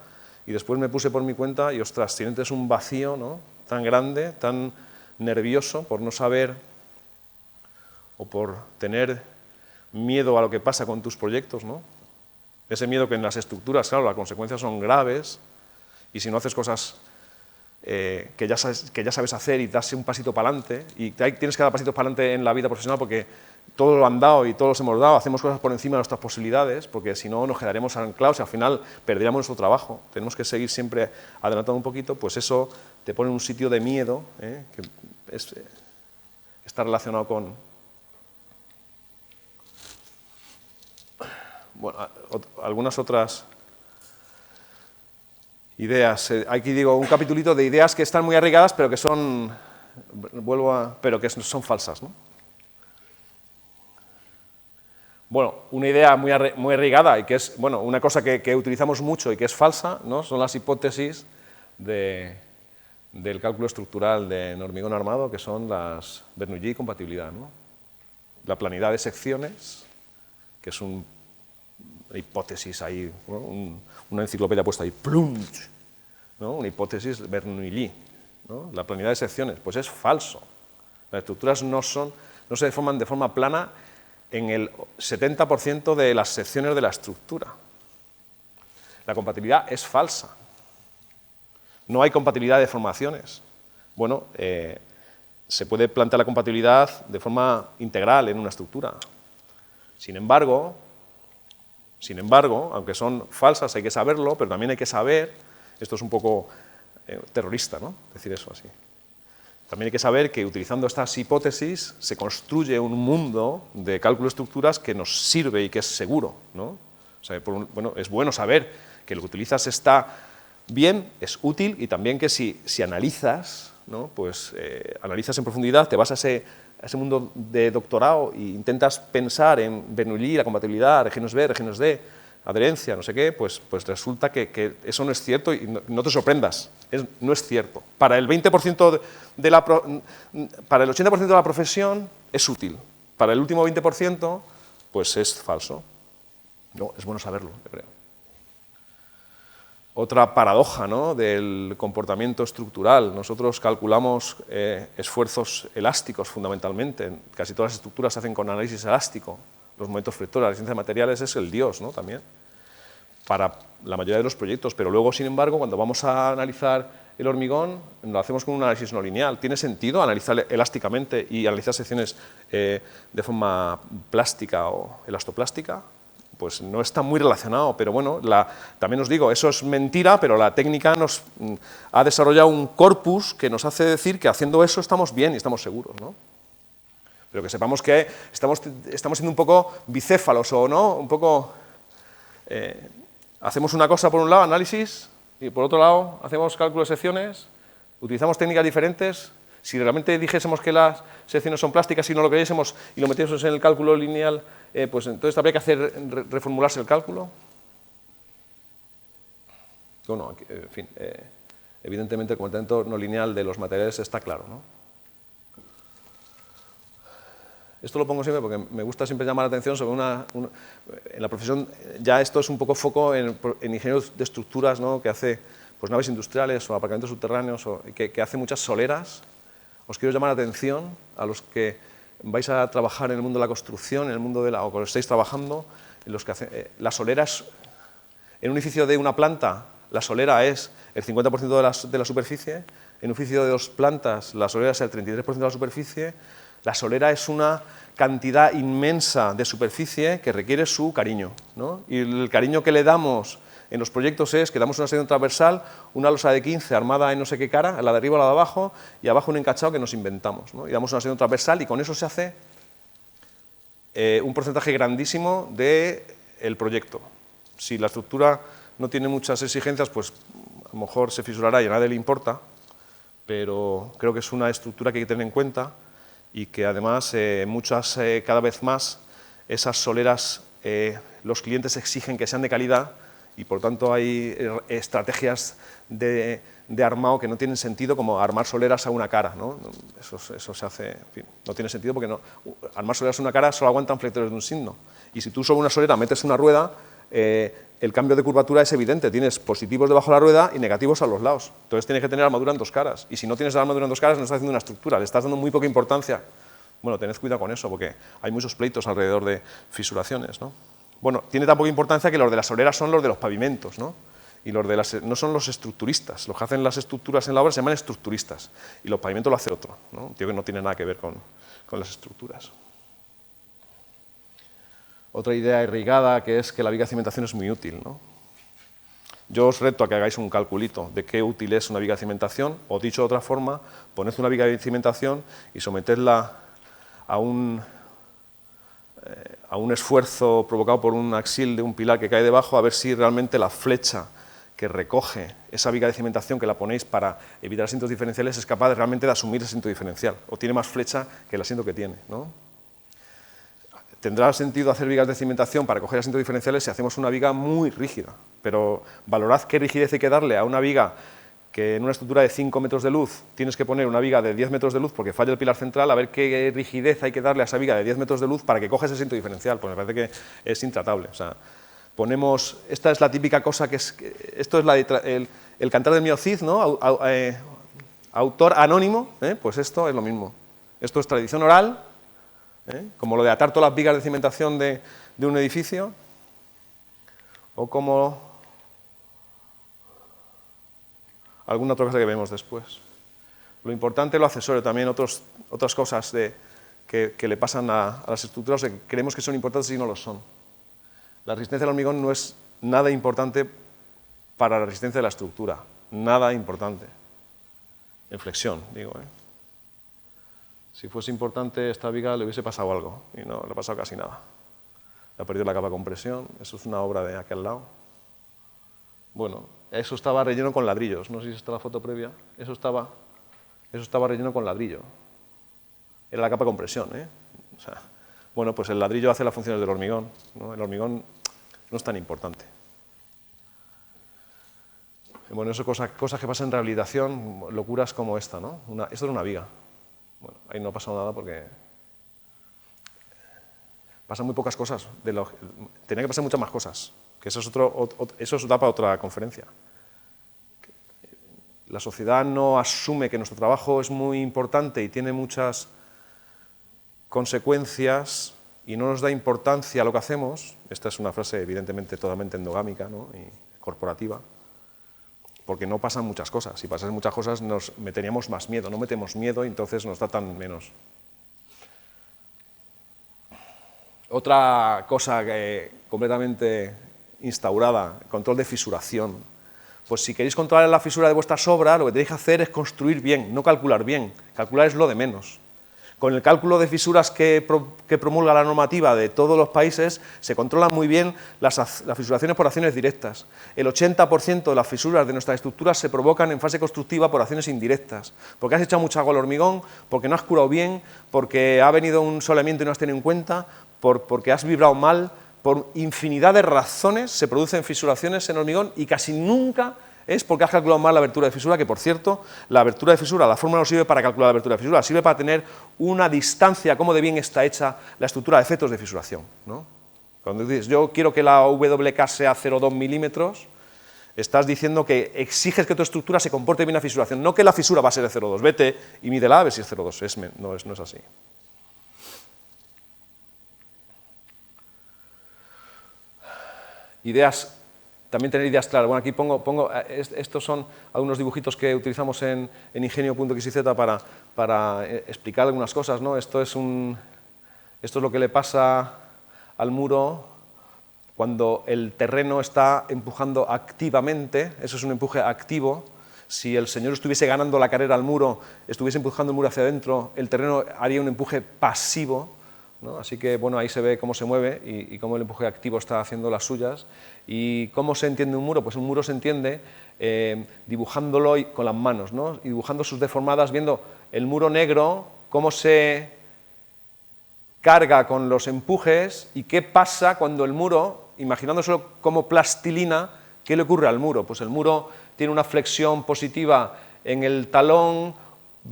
y después me puse por mi cuenta y, ostras, sientes un vacío, ¿no?, tan grande, tan nervioso por no saber o por tener miedo a lo que pasa con tus proyectos, ¿no? Ese miedo que en las estructuras, claro, las consecuencias son graves, y si no haces cosas que ya sabes hacer y das un pasito para adelante, y tienes que dar pasitos para adelante en la vida profesional porque todos lo han dado y todos los hemos dado, hacemos cosas por encima de nuestras posibilidades, porque si no nos quedaremos anclados y al final perderíamos nuestro trabajo. Tenemos que seguir siempre adelantando un poquito, pues eso te pone en un sitio de miedo, que está relacionado con... Bueno, algunas otras ideas. Aquí digo un capitulito de ideas que están muy arraigadas, pero que son... pero que son falsas, ¿no? Bueno, una idea muy arraigada y que es, bueno, una cosa que utilizamos mucho y que es falsa, ¿no?, son las hipótesis del cálculo estructural en hormigón armado, que son las Bernoulli y compatibilidad, ¿no? La planidad de secciones, que es una hipótesis ahí, ¿no?, una enciclopedia puesta ahí, plunch, ¿no?, una hipótesis Bernoulli, ¿no? La planidad de secciones, pues es falso. Las estructuras no se deforman de forma plana en el 70% de las secciones de la estructura. La compatibilidad es falsa. No hay compatibilidad de formaciones. Bueno, se puede plantear la compatibilidad de forma integral en una estructura. Sin embargo, aunque son falsas, hay que saberlo, pero también hay que saber, esto es un poco terrorista, ¿no?, decir eso así. También hay que saber que utilizando estas hipótesis se construye un mundo de cálculo de estructuras que nos sirve y que es seguro, ¿no? O sea, bueno, es bueno saber que lo que utilizas está bien, es útil, y también que si analizas, ¿no?, pues analizas en profundidad, te vas a ese mundo de doctorado e intentas pensar en Bernoulli, la compatibilidad, regiones B, regiones D, adherencia, no sé qué, pues resulta que eso no es cierto, y no te sorprendas, no es cierto. Para el 20% para el 80% de la profesión es útil, para el último 20% pues es falso. No, es bueno saberlo, yo creo. Otra paradoja, ¿no?, del comportamiento estructural. Nosotros calculamos esfuerzos elásticos fundamentalmente. Casi todas las estructuras se hacen con análisis elástico. Los momentos frictores, la ciencia de materiales es el dios, ¿no?, también, para la mayoría de los proyectos. Pero luego, sin embargo, cuando vamos a analizar el hormigón, lo hacemos con un análisis no lineal. ¿Tiene sentido analizar elásticamente y analizar secciones de forma plástica o elastoplástica? Pues no está muy relacionado, pero bueno, también os digo, eso es mentira, pero la técnica nos ha desarrollado un corpus que nos hace decir que haciendo eso estamos bien y estamos seguros, ¿no? Pero que sepamos que estamos siendo un poco bicéfalos, o no, un poco... hacemos una cosa por un lado, análisis, Y por otro lado, hacemos cálculo de secciones, utilizamos técnicas diferentes. Si realmente dijésemos que las secciones son plásticas y no lo creyésemos y lo metiésemos en el cálculo lineal, pues entonces habría que reformularse el cálculo. Bueno, en fin, evidentemente el comportamiento no lineal de los materiales está claro, ¿no? Esto lo pongo siempre porque me gusta siempre llamar la atención sobre en la profesión, ya esto es un poco foco en ingenieros de estructuras, ¿no? Que hace pues, naves industriales o aparcamientos subterráneos, que hace muchas soleras. Os quiero llamar la atención a los que vais a trabajar en el mundo de la construcción, en el mundo o que estáis trabajando, en los que las soleras, en un edificio de una planta, la solera es el 50% de la superficie, en un edificio de 2 plantas, la solera es el 33% de la superficie. La solera es una cantidad inmensa de superficie que requiere su cariño, ¿no? Y el cariño que le damos en los proyectos es que damos una sección transversal, una losa de 15 armada en no sé qué cara, la de arriba o la de abajo, y abajo un encachado que nos inventamos, ¿no? Y damos una sección transversal y con eso se hace un porcentaje grandísimo del proyecto. Si la estructura no tiene muchas exigencias, pues a lo mejor se fisurará y a nadie le importa, pero creo que es una estructura que hay que tener en cuenta y que además cada vez más esas soleras los clientes exigen que sean de calidad y por tanto hay estrategias de armado que no tienen sentido, como armar soleras a una cara, ¿no? Eso se hace, en fin, no tiene sentido porque armar soleras a una cara solo aguantan flectores de un signo y si tú sobre una solera metes una rueda, el cambio de curvatura es evidente, tienes positivos debajo de la rueda y negativos a los lados. Entonces tienes que tener armadura en 2 caras. Y si no tienes la armadura en 2 caras, no estás haciendo una estructura, le estás dando muy poca importancia. Bueno, tened cuidado con eso, porque hay muchos pleitos alrededor de fisuraciones, ¿no? Bueno, tiene tan poca importancia que los de las soleras son los de los pavimentos, ¿no? Y los de no son los estructuristas. Los que hacen las estructuras en la obra se llaman estructuristas. Y los pavimentos lo hace otro, ¿no? Un tío que no tiene nada que ver con las estructuras. Otra idea irrigada que es que la viga de cimentación es muy útil, ¿no? Yo os reto a que hagáis un calculito de qué útil es una viga de cimentación, o dicho de otra forma, poned una viga de cimentación y sometedla a un esfuerzo provocado por un axil de un pilar que cae debajo, a ver si realmente la flecha que recoge esa viga de cimentación que la ponéis para evitar asientos diferenciales es capaz realmente de asumir ese asiento diferencial, o tiene más flecha que el asiento que tiene, ¿no? Tendrá sentido hacer vigas de cimentación para coger asientos diferenciales si hacemos una viga muy rígida, pero valorad qué rigidez hay que darle a una viga que en una estructura de 5 metros de luz tienes que poner una viga de 10 metros de luz porque falla el pilar central, a ver qué rigidez hay que darle a esa viga de 10 metros de luz para que coja ese asiento diferencial, pues me parece que es intratable. O sea, esta es la típica cosa esto es el cantar del mío Cid, ¿no? Autor anónimo, pues esto es lo mismo. Esto es tradición oral, como lo de atar todas las vigas de cimentación de un edificio, o como alguna otra cosa que vemos después. Lo importante es lo accesorio, también otras cosas que le pasan a las estructuras que creemos que son importantes y no lo son. La resistencia del hormigón no es nada importante para la resistencia de la estructura, nada importante. En flexión, digo, Si fuese importante esta viga le hubiese pasado algo, y no le ha pasado casi nada. Le ha perdido la capa de compresión, eso es una obra de aquel lado. Bueno, eso estaba relleno con ladrillos, no sé si está la foto previa, eso estaba relleno con ladrillo. Era la capa de compresión, O sea, bueno, pues el ladrillo hace las funciones del hormigón, ¿no? El hormigón no es tan importante. Bueno, eso cosas que pasan en rehabilitación, locuras como esta, ¿no? Esto era una viga. Bueno, ahí no ha pasado nada porque pasan muy pocas cosas. Tenía que pasar muchas más cosas, que eso da para otra conferencia. La sociedad no asume que nuestro trabajo es muy importante y tiene muchas consecuencias y no nos da importancia a lo que hacemos. Esta es una frase evidentemente totalmente endogámica, ¿no? Y corporativa. Porque no pasan muchas cosas. Si pasasen muchas cosas nos meteríamos más miedo. No metemos miedo y entonces nos tratan menos. Otra cosa completamente instaurada, control de fisuración. Pues si queréis controlar la fisura de vuestras obras, lo que tenéis que hacer es construir bien, no calcular bien. Calcular es lo de menos. Con el cálculo de fisuras que promulga la normativa de todos los países, se controlan muy bien las fisuraciones por acciones directas. El 80% de las fisuras de nuestras estructuras se provocan en fase constructiva por acciones indirectas. Porque has echado mucha agua al hormigón, porque no has curado bien, porque ha venido un soleamiento y no has tenido en cuenta, porque has vibrado mal, por infinidad de razones se producen fisuraciones en hormigón y casi nunca es porque has calculado mal la abertura de fisura, que por cierto, la abertura de fisura, la fórmula no sirve para calcular la abertura de fisura, sirve para tener una distancia, cómo de bien está hecha la estructura de efectos de fisuración, ¿no? Cuando dices, yo quiero que la WK sea 0,2 milímetros, estás diciendo que exiges que tu estructura se comporte bien a fisuración, no que la fisura va a ser de 0,2, vete y mídela a ver si es 0,2, no es así. Ideas. También tener ideas claras. Bueno, aquí pongo estos son algunos dibujitos que utilizamos en ingenio.xyz para explicar algunas cosas, ¿no? Esto es lo que le pasa al muro cuando el terreno está empujando activamente, eso es un empuje activo. Si el señor estuviese ganando la carrera al muro, estuviese empujando el muro hacia adentro, el terreno haría un empuje pasivo, ¿no? Así que bueno, ahí se ve cómo se mueve y cómo el empuje activo está haciendo las suyas. ¿Y cómo se entiende un muro? Pues un muro se entiende dibujándolo con las manos, ¿no? Y dibujando sus deformadas, viendo el muro negro, cómo se carga con los empujes y qué pasa cuando el muro, imaginándoselo como plastilina, ¿qué le ocurre al muro? Pues el muro tiene una flexión positiva en el talón,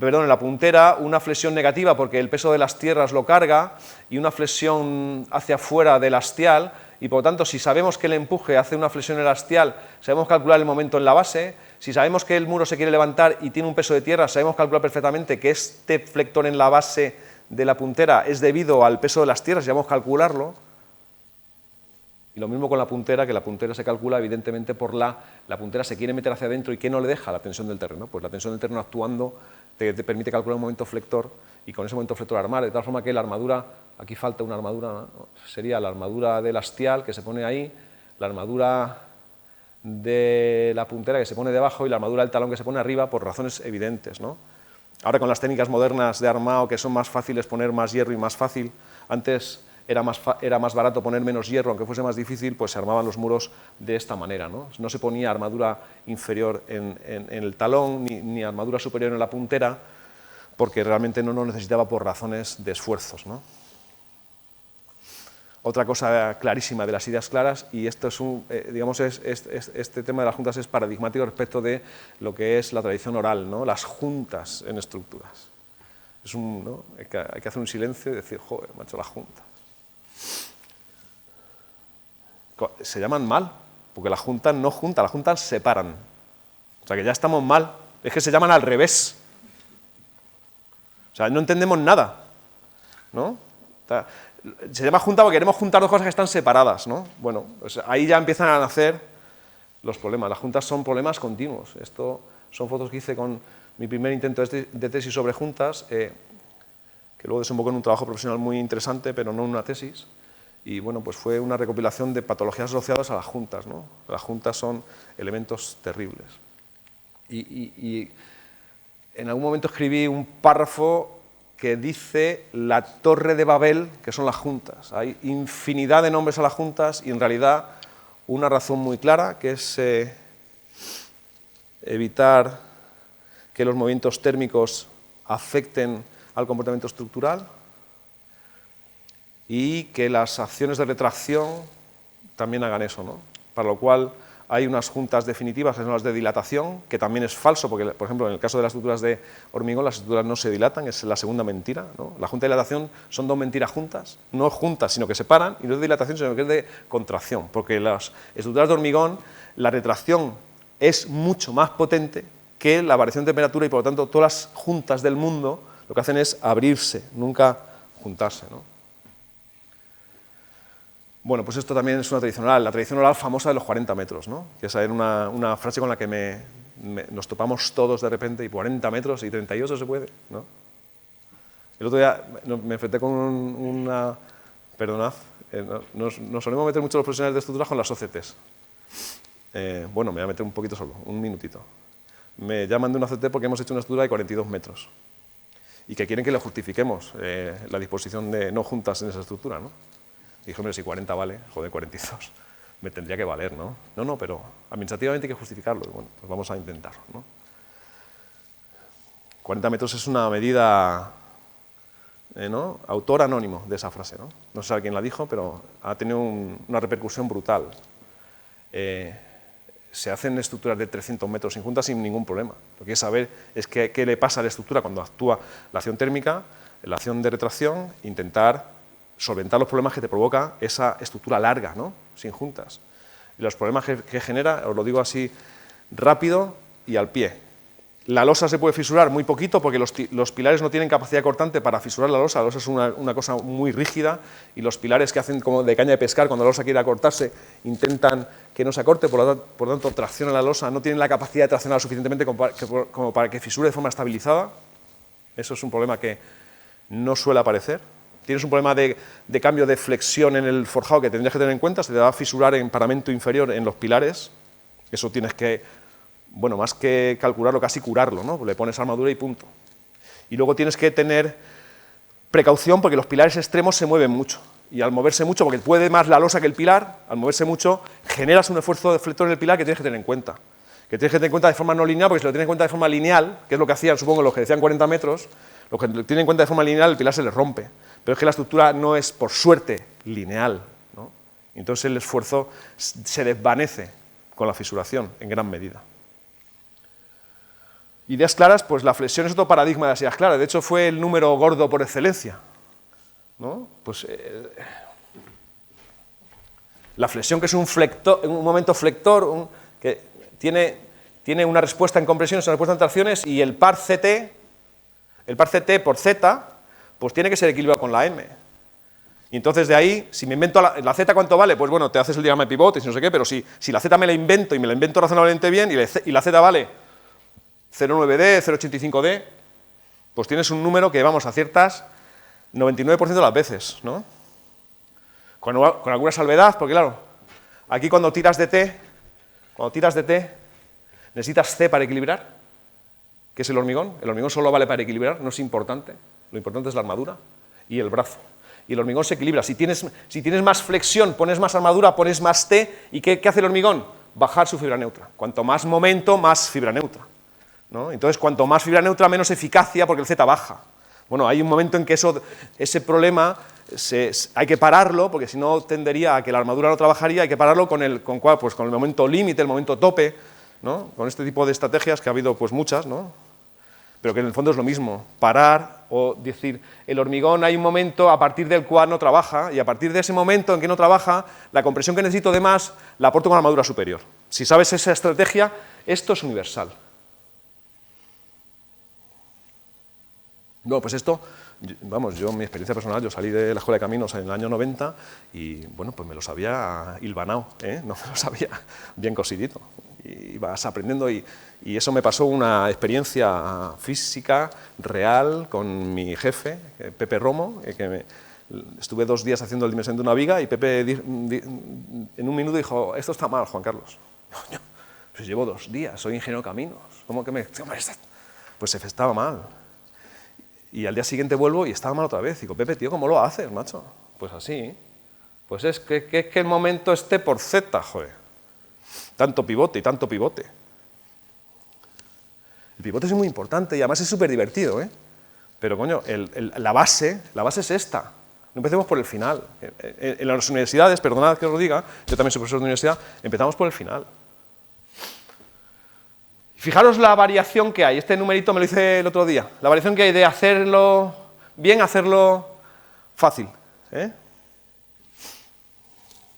en la puntera, una flexión negativa porque el peso de las tierras lo carga y una flexión hacia afuera del hastial, y por lo tanto, si sabemos que el empuje hace una flexión en el hastial, sabemos calcular el momento en la base. Si sabemos que el muro se quiere levantar y tiene un peso de tierra, sabemos calcular perfectamente que este flector en la base de la puntera es debido al peso de las tierras, sabemos calcularlo. Y lo mismo con la puntera, que la puntera se calcula evidentemente por la puntera se quiere meter hacia adentro y ¿qué no le deja? La tensión del terreno. Pues la tensión del terreno actuando te permite calcular un momento flector y con ese momento flector armar, de tal forma que la armadura, aquí falta una armadura, ¿no? Sería la armadura del hastial que se pone ahí, la armadura de la puntera que se pone debajo y la armadura del talón que se pone arriba por razones evidentes, ¿no? Ahora con las técnicas modernas de armado que son más fáciles poner más hierro y más fácil, antes era más barato poner menos hierro, aunque fuese más difícil, pues se armaban los muros de esta manera, ¿no? No se ponía armadura inferior en el talón ni armadura superior en la puntera, porque realmente no lo necesitaba por razones de esfuerzos, ¿no? Otra cosa clarísima de las ideas claras, y esto es este tema de las juntas es paradigmático respecto de lo que es la tradición oral, ¿no? Las juntas en estructuras. ¿No? Hay que hacer un silencio y decir, joder, macho, la junta. Se llaman mal, porque las juntas no juntan, las juntas separan. O sea que ya estamos mal, es que se llaman al revés. O sea, no entendemos nada, ¿no? O sea, se llama junta porque queremos juntar dos cosas que están separadas, ¿no? Bueno, pues ahí ya empiezan a nacer los problemas. Las juntas son problemas continuos. Esto son fotos que hice con mi primer intento de tesis sobre juntas, que luego desembocó en un trabajo profesional muy interesante, pero no en una tesis. Y bueno, pues fue una recopilación de patologías asociadas a las juntas, ¿no? Las juntas son elementos terribles. Y en algún momento escribí un párrafo que dice la torre de Babel, que son las juntas. Hay infinidad de nombres a las juntas y en realidad una razón muy clara, que es evitar que los movimientos térmicos afecten al comportamiento estructural y que las acciones de retracción también hagan eso, ¿no? Para lo cual hay unas juntas definitivas que son las de dilatación, que también es falso, porque, por ejemplo, en el caso de las estructuras de hormigón, las estructuras no se dilatan, es la segunda mentira, ¿no? La junta de dilatación son dos mentiras juntas, no juntas, sino que separan, y no es de dilatación, sino que es de contracción, porque las estructuras de hormigón, la retracción es mucho más potente que la variación de temperatura y, por lo tanto, todas las juntas del mundo lo que hacen es abrirse, nunca juntarse, ¿no? Bueno, pues esto también es una tradición oral, la tradición oral famosa de los 40 metros, ¿no? Que esa era una frase con la que nos topamos todos de repente, y 40 metros y 38 se puede, ¿no? El otro día me enfrenté con una... Perdonad, nos solemos meter mucho los profesionales de estructuras con las OCTs. Bueno, me voy a meter un poquito solo, un minutito. Me llaman de una OCT porque hemos hecho una estructura de 42 metros. y que quieren que le justifiquemos la disposición de no juntas en esa estructura, ¿no? Y dije, hombre, si 40 vale, joder, 42, me tendría que valer, ¿no? No, pero administrativamente hay que justificarlo. Y bueno, pues vamos a intentarlo, ¿no? 40 metros es una medida, ¿no? Autor anónimo de esa frase, ¿no? No sé quién la dijo, pero ha tenido una repercusión brutal. Se hacen estructuras de 300 metros sin juntas sin ningún problema. Lo que hay que saber es qué le pasa a la estructura cuando actúa la acción térmica, la acción de retracción, intentar solventar los problemas que te provoca esa estructura larga, ¿no? Sin juntas. Y los problemas que genera, os lo digo así rápido y al pie. La losa se puede fisurar muy poquito porque los pilares no tienen capacidad cortante para fisurar la losa es una cosa muy rígida y los pilares que hacen como de caña de pescar, cuando la losa quiere acortarse, intentan que no se acorte, por lo tanto traccionan la losa, no tienen la capacidad de traccionar suficientemente como para que fisure de forma estabilizada. Eso es un problema que no suele aparecer. Tienes un problema de cambio de flexión en el forjado que tendrías que tener en cuenta, se te va a fisurar en paramento inferior en los pilares, eso tienes que, bueno, más que calcularlo, casi curarlo, ¿no? Le pones armadura y punto. Y luego tienes que tener precaución porque los pilares extremos se mueven mucho, y al moverse mucho, porque puede más la losa que el pilar, al moverse mucho, generas un esfuerzo deflector en el pilar que tienes que tener en cuenta. Que tienes que tener en cuenta de forma no lineal, porque si lo tienes en cuenta de forma lineal, que es lo que hacían, supongo, los que decían 40 metros, los que lo tienen en cuenta de forma lineal, el pilar se les rompe. Pero es que la estructura no es, por suerte, lineal, ¿no? Entonces el esfuerzo se desvanece con la fisuración, en gran medida. Ideas claras, pues la flexión es otro paradigma de las ideas claras. De hecho, fue el número gordo por excelencia, ¿no? Pues, la flexión, que es un momento flector, que tiene una respuesta en compresiones, una respuesta en tracciones, y el par CT por Z, pues tiene que ser equilibrado con la M. Y entonces de ahí, si me invento la Z, ¿cuánto vale? Pues bueno, te haces el diagrama de pivotes y no sé qué, pero si la Z me la invento y me la invento razonablemente bien y la Z vale 0,9D, 0,85D, pues tienes un número que, vamos, aciertas 99% de las veces, ¿no? Con alguna salvedad, porque claro, aquí cuando tiras de T, necesitas C para equilibrar, que es el hormigón solo vale para equilibrar, no es importante, lo importante es la armadura y el brazo. Y el hormigón se equilibra, si tienes más flexión, pones más armadura, pones más T, ¿y qué hace el hormigón? Bajar su fibra neutra. Cuanto más momento, más fibra neutra, ¿no? Entonces, cuanto más fibra neutra, menos eficacia, porque el Z baja. Bueno, hay un momento en que ese problema hay que pararlo, porque si no tendería a que la armadura no trabajaría, hay que pararlo con el momento límite, el momento tope, ¿no? Con este tipo de estrategias, que ha habido pues muchas, ¿no? Pero que en el fondo es lo mismo, parar o decir, el hormigón hay un momento a partir del cual no trabaja, y a partir de ese momento en que no trabaja, la compresión que necesito de más la aporto con la armadura superior. Si sabes esa estrategia, esto es universal. No, pues esto, vamos, yo en mi experiencia personal, yo salí de la Escuela de Caminos en el año 90 y, bueno, pues me lo sabía hilvanado, ¿eh? No me lo sabía bien cosidito. Y vas aprendiendo y eso me pasó una experiencia física real con mi jefe, Pepe Romo, que estuve 2 días haciendo el dimensión de una viga y Pepe en un minuto dijo, esto está mal, Juan Carlos. Pues llevo 2 días, soy ingeniero de caminos, ¿cómo que pues estaba mal. Y al día siguiente vuelvo y estaba mal otra vez. Digo, Pepe, tío, ¿cómo lo haces, macho? Pues así. Pues es que el momento esté por Z, joder. Tanto pivote y tanto pivote. El pivote es muy importante y además es súper divertido, ¿eh? Pero, coño, la base es esta. No empecemos por el final. En las universidades, perdonad que os lo diga, yo también soy profesor de universidad, empezamos por el final. Fijaros la variación que hay. Este numerito me lo hice el otro día. La variación que hay de hacerlo bien a hacerlo fácil, ¿eh?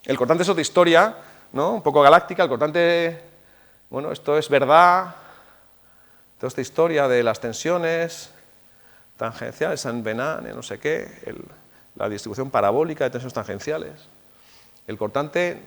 El cortante es otra historia, ¿no? Un poco galáctica. El cortante, bueno, esto es verdad. Toda esta historia de las tensiones tangenciales, San Venane, no sé qué, la distribución parabólica de tensiones tangenciales. El cortante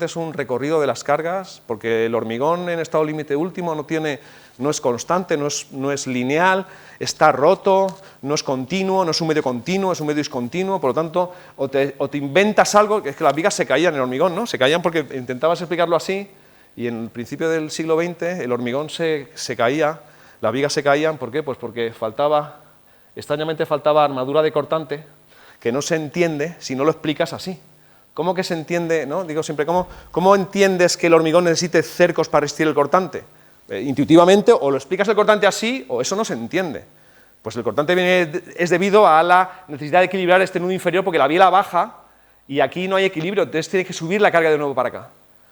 es un recorrido de las cargas, porque el hormigón en estado límite último no es constante, no es lineal, está roto, no es continuo, no es un medio continuo, es un medio discontinuo, por lo tanto, o te inventas algo, que es que las vigas se caían en el hormigón, ¿no? Se caían porque intentabas explicarlo así, y en el principio del siglo XX el hormigón se caía, las vigas se caían, ¿por qué? Pues porque faltaba extrañamente faltaba armadura de cortante, que no se entiende si no lo explicas así. ¿Cómo que se entiende, no? Digo siempre, ¿cómo entiendes que el hormigón necesite cercos para resistir el cortante? Intuitivamente, o lo explicas el cortante así, o eso no se entiende. Pues el cortante es debido a la necesidad de equilibrar este nudo inferior, porque la biela baja y aquí no hay equilibrio, entonces tienes que subir la carga de nuevo para acá.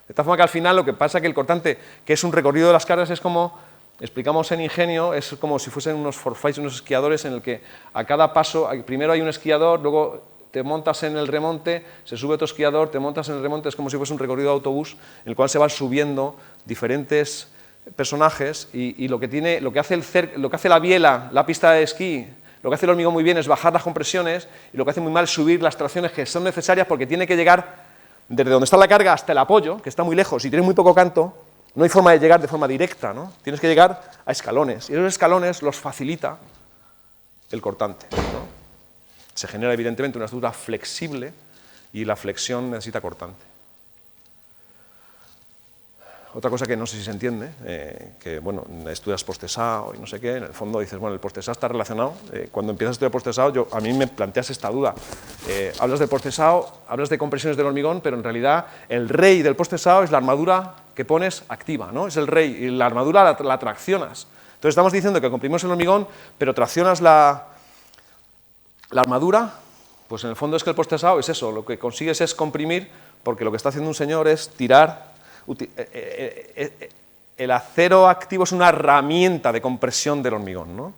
De tal forma que al final lo que pasa es que el cortante, que es un recorrido de las cargas, es como, explicamos en Ingenio, es como si fuesen unos forfais, unos esquiadores en el que a cada paso, primero hay un esquiador, luego te montas en el remonte, se sube otro esquiador, te montas en el remonte, es como si fuese un recorrido de autobús en el cual se van subiendo diferentes personajes y lo que hace la biela, la pista de esquí, lo que hace el hormigón muy bien es bajar las compresiones y lo que hace muy mal es subir las tracciones que son necesarias porque tiene que llegar desde donde está la carga hasta el apoyo, que está muy lejos y tiene muy poco canto, no hay forma de llegar de forma directa, ¿no? Tienes que llegar a escalones y esos escalones los facilita el cortante, ¿no? Se genera evidentemente una estructura flexible y la flexión necesita cortante. Otra cosa que no sé si se entiende, que bueno, estudias postesado y no sé qué, en el fondo dices, bueno, el postesado está relacionado. Cuando empiezas a estudiar postesado, a mí me planteas esta duda. Hablas de postesado, hablas de compresiones del hormigón, pero en realidad el rey del postesado es la armadura que pones activa, ¿no? Es el rey, y la armadura la traccionas. Entonces estamos diciendo que comprimimos el hormigón, pero traccionas la armadura, pues en el fondo es que el postesado es eso, lo que consigues es comprimir, porque lo que está haciendo un señor es tirar. El acero activo es una herramienta de compresión del hormigón, ¿no?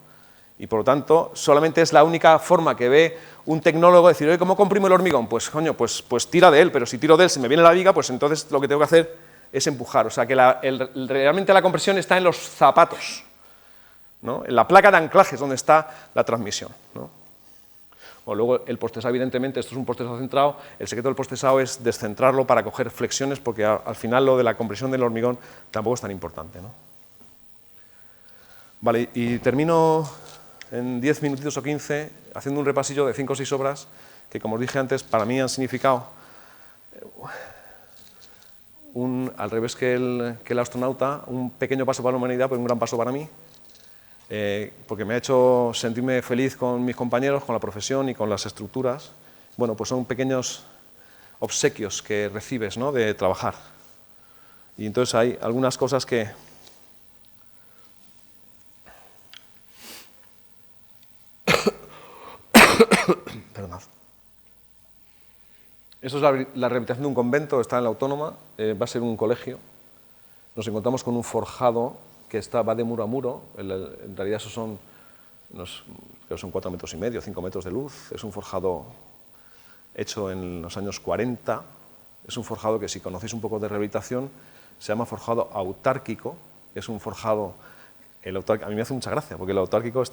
Y por lo tanto, solamente es la única forma que ve un tecnólogo de decir, oye, ¿cómo comprimo el hormigón? Pues coño, pues tira de él, pero si tiro de él, se me viene la viga, pues entonces lo que tengo que hacer es empujar. O sea que realmente la compresión está en los zapatos, ¿no? En la placa de anclaje es donde está la transmisión, ¿no? O luego el postesado, evidentemente, esto es un postesado centrado, el secreto del postesado es descentrarlo para coger flexiones, porque al final lo de la compresión del hormigón tampoco es tan importante, ¿no? Vale, y termino en 10 minutitos o 15 haciendo un repasillo de 5 o 6 obras que, como os dije antes, para mí han significado al revés que el astronauta, un pequeño paso para la humanidad, pero un gran paso para mí. Porque me ha hecho sentirme feliz con mis compañeros, con la profesión y con las estructuras. Bueno, pues son pequeños obsequios que recibes, ¿no?, de trabajar. Y entonces hay algunas cosas que... Perdonad. Eso es la rehabilitación de un convento, está en la Autónoma, va a ser un colegio. Nos encontramos con un forjado que va de muro a muro, en realidad esos son, creo que son 4,5 metros, 5 metros de luz, es un forjado hecho en los años 40, es un forjado que si conocéis un poco de rehabilitación, se llama forjado autárquico, es un forjado, a mí me hace mucha gracia, porque el autárquico es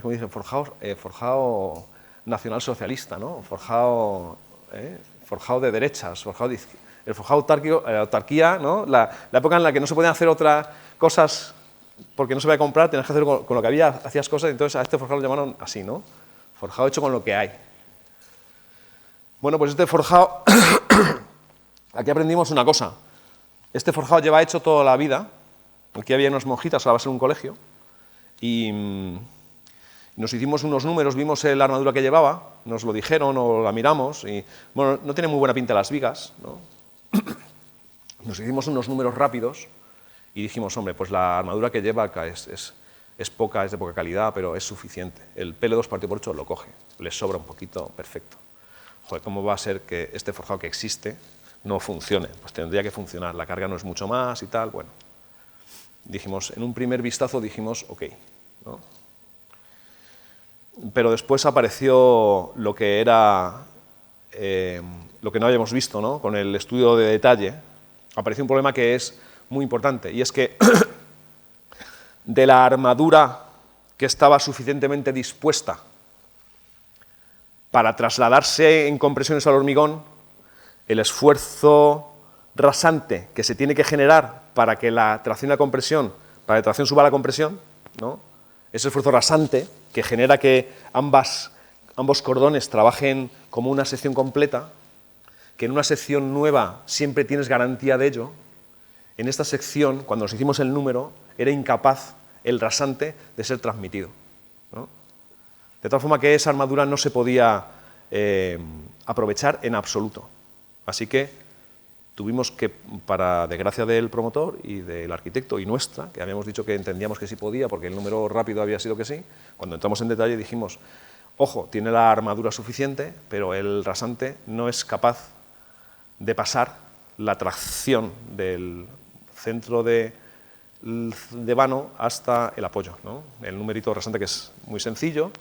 como dicen, forjado nacionalsocialista, ¿no? Forjado de derechas, forjado de izquierda. El forjado autárquico, la autarquía, ¿no? La época en la que no se podían hacer otras cosas porque no se podía comprar, tenías que hacer con lo que había, hacías cosas, y entonces a este forjado lo llamaron así, ¿no? Forjado hecho con lo que hay. Bueno, pues este forjado, aquí aprendimos una cosa. Este forjado lleva hecho toda la vida, aquí había unas monjitas, ahora va a ser un colegio, y nos hicimos unos números, vimos la armadura que llevaba, nos lo dijeron o la miramos, y bueno, no tiene muy buena pinta las vigas, ¿no? Nos hicimos unos números rápidos y dijimos, hombre, pues la armadura que lleva acá es poca, es de poca calidad, pero es suficiente. El PL2 partido por 8 lo coge, le sobra un poquito, perfecto. Joder, ¿cómo va a ser que este forjado que existe no funcione? Pues tendría que funcionar, la carga no es mucho más y tal, bueno. Dijimos, en un primer vistazo dijimos, ok, ¿no? Pero después apareció lo que era, lo que no habíamos visto, ¿no? Con el estudio de detalle, apareció un problema que es muy importante, y es que de la armadura que estaba suficientemente dispuesta para trasladarse en compresiones al hormigón, el esfuerzo rasante que se tiene que generar para que la tracción a la compresión, para que la tracción suba a la compresión, ¿no? Ese esfuerzo rasante que genera que ambos cordones trabajen como una sección completa, que en una sección nueva siempre tienes garantía de ello. En esta sección, cuando nos hicimos el número, era incapaz el rasante de ser transmitido, ¿no? De tal forma que esa armadura no se podía aprovechar en absoluto. Así que tuvimos que, para desgracia del promotor y del arquitecto y nuestra, que habíamos dicho que entendíamos que sí podía porque el número rápido había sido que sí, cuando entramos en detalle dijimos, ojo, tiene la armadura suficiente, pero el rasante no es capaz de pasar la tracción del centro de vano hasta el apoyo, ¿no? El numerito rasante, que es muy sencillo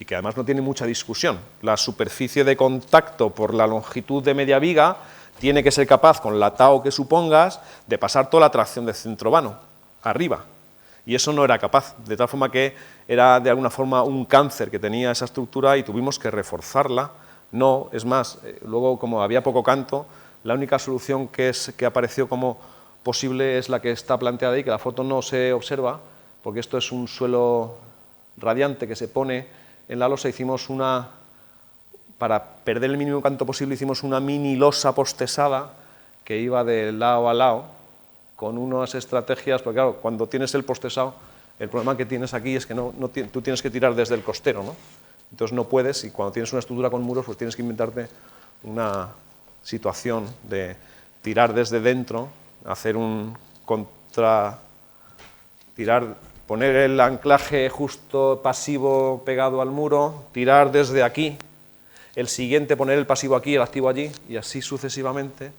y que además no tiene mucha discusión. La superficie de contacto por la longitud de media viga tiene que ser capaz, con la tau que supongas, de pasar toda la tracción del centro vano arriba. Y eso no era capaz, de tal forma que era de alguna forma un cáncer que tenía esa estructura y tuvimos que reforzarla. No, es más, luego como había poco canto, la única solución que apareció como posible es la que está planteada ahí, que la foto no se observa, porque esto es un suelo radiante que se pone en la losa. Hicimos para perder el mínimo canto posible, hicimos una mini losa postesada que iba de lado a lado, con unas estrategias, porque claro, cuando tienes el postesado, el problema que tienes aquí es que tú tienes que tirar desde el costero, ¿no? Entonces no puedes, y cuando tienes una estructura con muros, pues tienes que inventarte una situación de tirar desde dentro, hacer un poner el anclaje justo pasivo pegado al muro, tirar desde aquí, el siguiente poner el pasivo aquí, el activo allí, y así sucesivamente,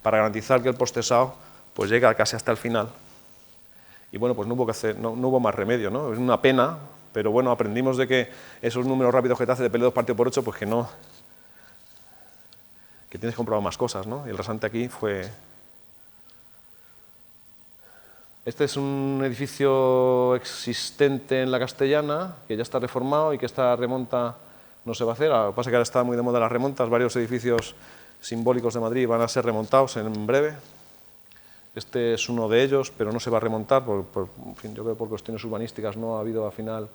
para garantizar que el postesado pues llega casi hasta el final. Y bueno, pues no hubo más remedio, ¿no? Es una pena, pero bueno, aprendimos de que esos números rápidos que te hace de P2 partido por 8, pues que tienes que comprobar más cosas, ¿no? Y el rasante aquí fue... Este es un edificio existente en la Castellana, que ya está reformado y que esta remonta no se va a hacer. Lo que pasa es que ahora está muy de moda las remontas, varios edificios simbólicos de Madrid van a ser remontados en breve. Este es uno de ellos, pero no se va a remontar, en fin, yo creo que por cuestiones urbanísticas no ha habido al final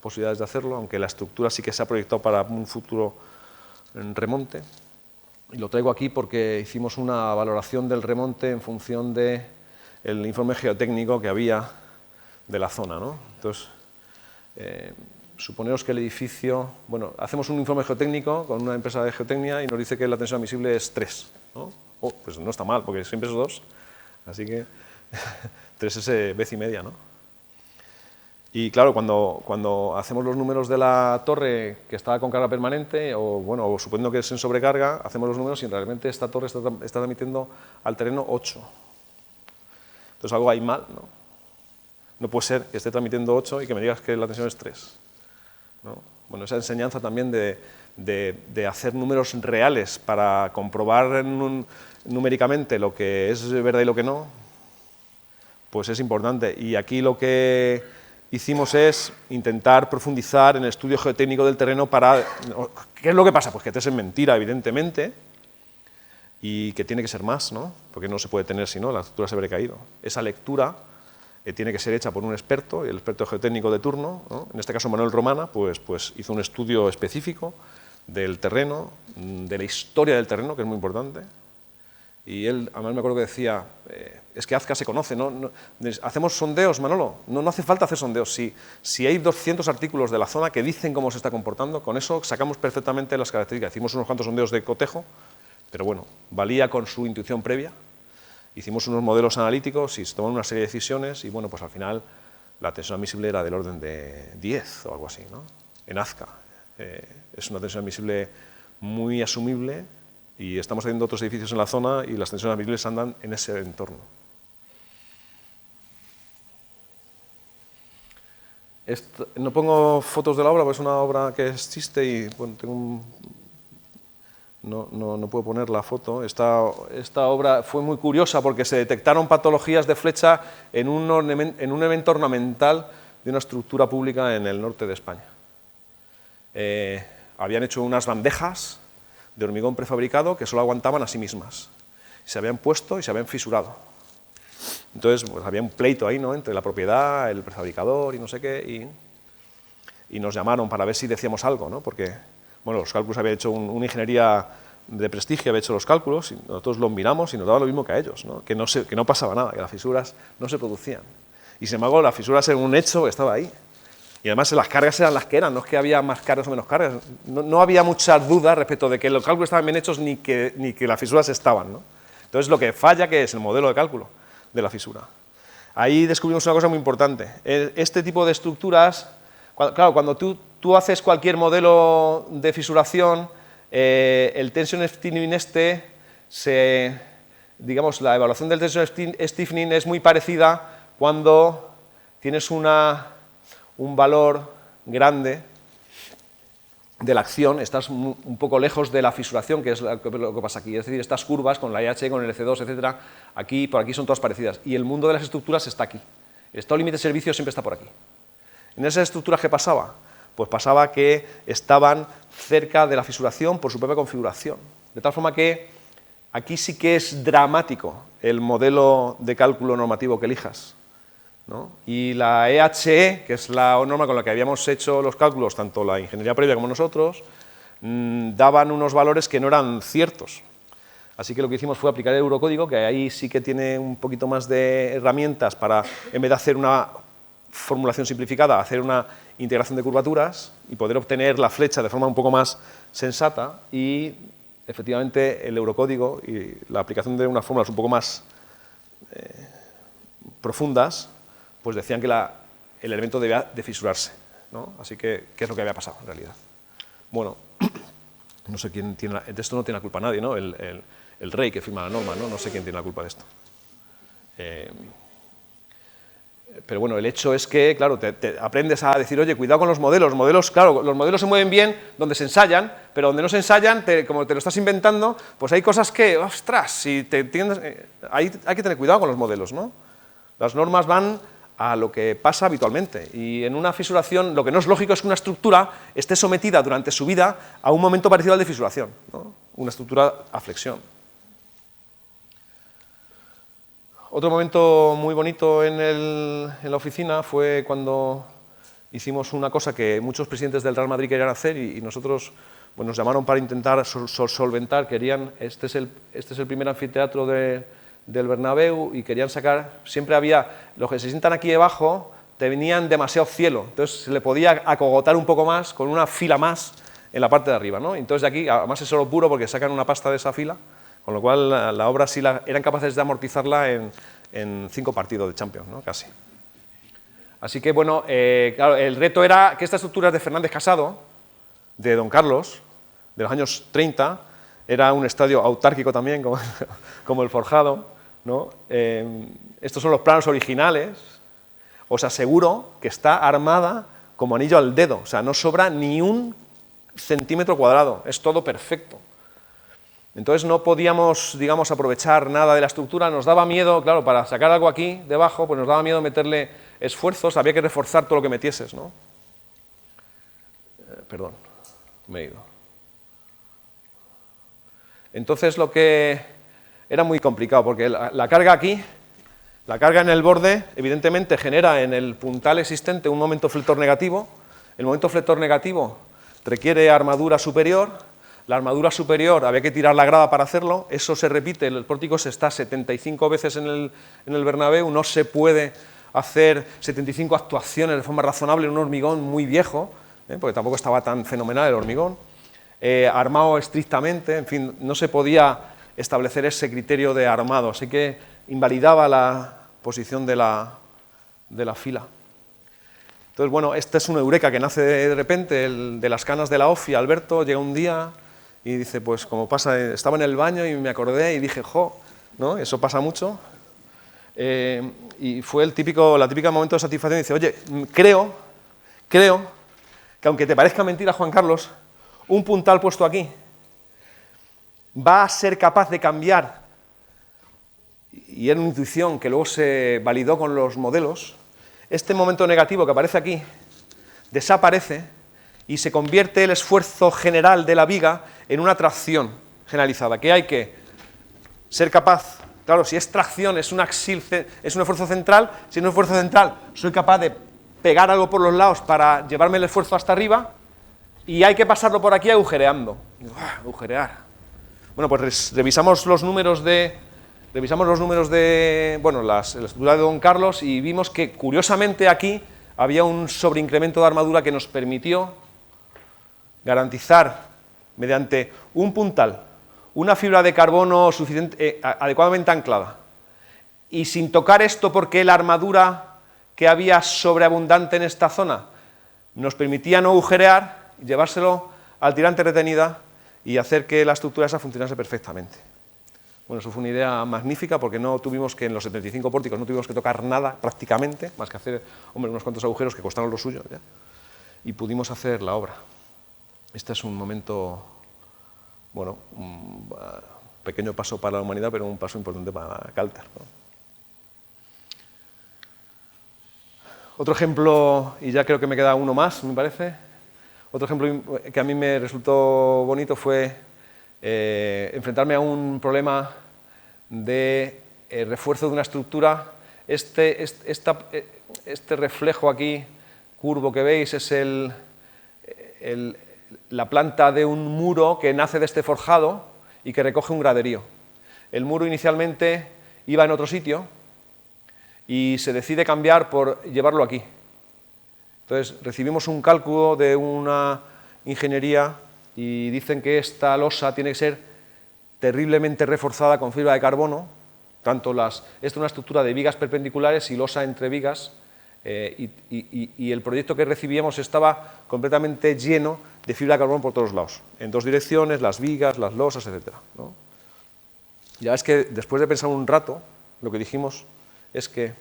posibilidades de hacerlo, aunque la estructura sí que se ha proyectado para un futuro remonte. Y lo traigo aquí porque hicimos una valoración del remonte en función del informe geotécnico que había de la zona, ¿no? Entonces, suponeros que el edificio... Bueno, hacemos un informe geotécnico con una empresa de geotecnia y nos dice que la tensión admisible es 3, ¿no? Pues no está mal, porque siempre es 2. Así que 3 es vez y media, ¿no? Y claro, cuando hacemos los números de la torre que está con carga permanente, o suponiendo que es en sobrecarga, hacemos los números y realmente esta torre está transmitiendo al terreno 8. Entonces algo hay mal, ¿no? No puede ser que esté transmitiendo 8 y que me digas que la tensión es 3, ¿no? Bueno, esa enseñanza también de hacer números reales para comprobar numéricamente lo que es verdad y lo que no, pues es importante. Y aquí lo que hicimos es intentar profundizar en el estudio geotécnico del terreno para... ¿Qué es lo que pasa? Pues que te es mentira, evidentemente, y que tiene que ser más, ¿no? Porque no se puede tener si no, la estructura se habría caído. Esa lectura tiene que ser hecha por un experto, el experto geotécnico de turno, ¿no? En este caso Manuel Romana, pues hizo un estudio específico del terreno, de la historia del terreno, que es muy importante. Y él, además me acuerdo que decía, es que Azca se conoce, ¿no? ¿Hacemos sondeos, Manolo? No hace falta hacer sondeos. Si hay 200 artículos de la zona que dicen cómo se está comportando, con eso sacamos perfectamente las características. Hicimos unos cuantos sondeos de cotejo, pero bueno, valía con su intuición previa. Hicimos unos modelos analíticos y se tomaron una serie de decisiones y bueno, pues al final la tensión admisible era del orden de 10 o algo así, ¿no? En Azca. Es una tensión admisible muy asumible. Y estamos haciendo otros edificios en la zona y las tensiones admisibles andan en ese entorno. No pongo fotos de la obra, porque es una obra que existe y bueno, no puedo poner la foto. Esta obra fue muy curiosa porque se detectaron patologías de flecha en un evento ornamental de una estructura pública en el norte de España. Habían hecho unas bandejas de hormigón prefabricado que solo aguantaban a sí mismas. Se habían puesto y se habían fisurado. Entonces, pues, había un pleito ahí, ¿no?, entre la propiedad, el prefabricador y no sé qué, y nos llamaron para ver si decíamos algo, ¿no? Porque, bueno, los cálculos había hecho una ingeniería de prestigio, había hecho los cálculos, y nosotros los miramos y nos daba lo mismo que a ellos, ¿no? Que no pasaba nada, que las fisuras no se producían. Y sin embargo, las fisuras eran un hecho que estaba ahí. Y además las cargas eran las que eran, no es que había más cargas o menos cargas. No había muchas dudas respecto de que los cálculos estaban bien hechos ni que las fisuras estaban, ¿no? Entonces lo que falla, ¿qué es? El modelo de cálculo de la fisura. Ahí descubrimos una cosa muy importante. Este tipo de estructuras, claro, cuando tú haces cualquier modelo de fisuración, el tension stiffening digamos, la evaluación del tension stiffening es muy parecida cuando tienes un valor grande de la acción, estás un poco lejos de la fisuración, que es lo que pasa aquí. Es decir, estas curvas con la IH, con el EC2, etcétera, por aquí son todas parecidas. Y el mundo de las estructuras está aquí. El estado límite de servicio siempre está por aquí. En esas estructuras, ¿qué pasaba? Pues pasaba que estaban cerca de la fisuración por su propia configuración. De tal forma que aquí sí que es dramático el modelo de cálculo normativo que elijas, ¿no? Y la EHE, que es la norma con la que habíamos hecho los cálculos, tanto la ingeniería previa como nosotros, daban unos valores que no eran ciertos. Así que lo que hicimos fue aplicar el eurocódigo, que ahí sí que tiene un poquito más de herramientas para, en vez de hacer una formulación simplificada, hacer una integración de curvaturas y poder obtener la flecha de forma un poco más sensata. Y efectivamente el eurocódigo y la aplicación de unas fórmulas un poco más profundas, pues decían que el elemento debía de fisurarse, ¿no? Así que, ¿qué es lo que había pasado en realidad? Bueno, no sé quién tiene de esto no tiene la culpa nadie, ¿no? El rey que firma la norma, ¿no? No sé quién tiene la culpa de esto. Pero bueno, el hecho es que, claro, te aprendes a decir, oye, cuidado con los modelos. Claro, los modelos se mueven bien donde se ensayan, pero donde no se ensayan, como te lo estás inventando, pues hay cosas que, ostras, si te entiendes, hay que tener cuidado con los modelos, ¿no? Las normas van a lo que pasa habitualmente, y en una fisuración lo que no es lógico es que una estructura esté sometida durante su vida a un momento parecido al de fisuración, ¿no? Una estructura a flexión. Otro momento muy bonito en la oficina fue cuando hicimos una cosa que muchos presidentes del Real Madrid querían hacer y nosotros, pues, nos llamaron para intentar solventar, este es el primer anfiteatro del Bernabéu y querían sacar, siempre había, los que se sientan aquí debajo tenían demasiado cielo, entonces se le podía acogotar un poco más con una fila más en la parte de arriba, ¿no? Entonces de aquí, además es oro puro porque sacan una pasta de esa fila, con lo cual la obra sí eran capaces de amortizarla en 5 partidos de Champions, ¿no? Casi. Así que bueno, claro, el reto era que esta estructura de Fernández Casado, de Don Carlos, de los años 30, era un estadio autárquico también, como el Forjado, ¿no? Estos son los planos originales. Os aseguro que está armada como anillo al dedo, o sea, no sobra ni un centímetro cuadrado, es todo perfecto. Entonces no podíamos, digamos, aprovechar nada de la estructura, nos daba miedo, claro, para sacar algo aquí debajo, pues nos daba miedo meterle esfuerzos, había que reforzar todo lo que metieses, ¿no? Perdón, me he ido. Entonces lo que era muy complicado, porque la carga aquí, la carga en el borde, evidentemente genera en el puntal existente un momento flector negativo. El momento flector negativo requiere armadura superior. La armadura superior había que tirar la grada para hacerlo. Eso se repite, el pórtico se está 75 veces en el Bernabéu. No se puede hacer 75 actuaciones de forma razonable en un hormigón muy viejo, porque tampoco estaba tan fenomenal el hormigón. Armado estrictamente, en fin, no se podía establecer ese criterio de armado, así que invalidaba la posición de la fila. Entonces, bueno, esta es una eureka que nace de repente, el de las canas de la OFI, Alberto, llega un día y dice, pues como pasa, estaba en el baño y me acordé y dije, jo, ¿no? Eso pasa mucho. Y fue la típica momento de satisfacción y dice, oye, creo que aunque te parezca mentira, Juan Carlos, un puntal puesto aquí va a ser capaz de cambiar, y era una intuición que luego se validó con los modelos, este momento negativo que aparece aquí desaparece y se convierte el esfuerzo general de la viga en una tracción generalizada, que hay que ser capaz, claro, si es tracción, es un esfuerzo central, si es un esfuerzo central, soy capaz de pegar algo por los lados para llevarme el esfuerzo hasta arriba, y hay que pasarlo por aquí agujereando. Agujerear. Bueno, pues revisamos los números de, bueno, la estructura de Don Carlos y vimos que, curiosamente, aquí había un sobreincremento de armadura que nos permitió garantizar, mediante un puntal, una fibra de carbono adecuadamente anclada, y sin tocar esto porque la armadura que había sobreabundante en esta zona nos permitía no agujerear, llevárselo al tirante retenida y hacer que la estructura esa funcionase perfectamente. Bueno, eso fue una idea magnífica porque no tuvimos que, en los 75 pórticos, no tuvimos que tocar nada prácticamente, más que hacer, hombre, unos cuantos agujeros que costaron lo suyo, ¿ya? Y pudimos hacer la obra. Este es un momento, bueno, un pequeño paso para la humanidad, pero un paso importante para Calter, ¿no? Otro ejemplo, y ya creo que me queda uno más, me parece. Otro ejemplo que a mí me resultó bonito fue enfrentarme a un problema de refuerzo de una estructura. Este reflejo aquí, curvo que veis, es la planta de un muro que nace de este forjado y que recoge un graderío. El muro inicialmente iba en otro sitio y se decide cambiar por llevarlo aquí. Entonces recibimos un cálculo de una ingeniería y dicen que esta losa tiene que ser terriblemente reforzada con fibra de carbono, esto es una estructura de vigas perpendiculares y losa entre vigas, y el proyecto que recibíamos estaba completamente lleno de fibra de carbono por todos lados, en dos direcciones, las vigas, las losas, etc., ¿no? Ya es que después de pensar un rato, lo que dijimos es que,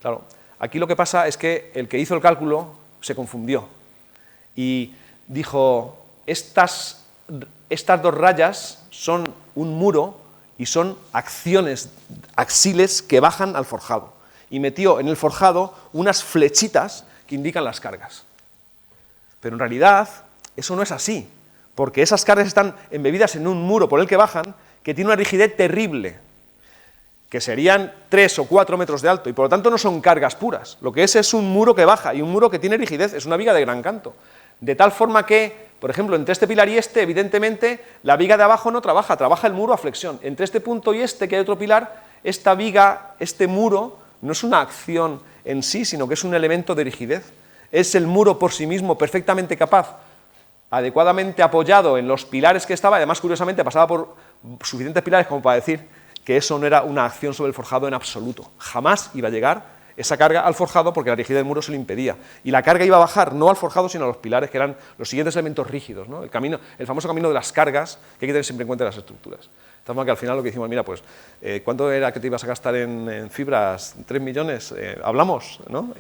claro, aquí lo que pasa es que el que hizo el cálculo se confundió y dijo, estas dos rayas son un muro y son acciones axiles que bajan al forjado. Y metió en el forjado unas flechitas que indican las cargas. Pero en realidad eso no es así, porque esas cargas están embebidas en un muro por el que bajan, que tiene una rigidez terrible, que serían 3 o 4 metros de alto, y por lo tanto no son cargas puras. Lo que es un muro que baja, y un muro que tiene rigidez, es una viga de gran canto. De tal forma que, por ejemplo, entre este pilar y este, evidentemente, la viga de abajo no trabaja, trabaja el muro a flexión. Entre este punto y este, que hay otro pilar, esta viga, este muro, no es una acción en sí, sino que es un elemento de rigidez. Es el muro por sí mismo perfectamente capaz, adecuadamente apoyado en los pilares que estaba, además, curiosamente, pasaba por suficientes pilares como para decir que eso no era una acción sobre el forjado en absoluto. Jamás iba a llegar esa carga al forjado porque la rigidez del muro se lo impedía. Y la carga iba a bajar no al forjado, sino a los pilares, que eran los siguientes elementos rígidos, ¿no? El famoso camino de las cargas, que hay que tener siempre en cuenta en las estructuras. De tal forma que al final lo que dijimos, mira, pues, ¿cuánto era que te ibas a gastar en fibras? 3 millones, hablamos, ¿no?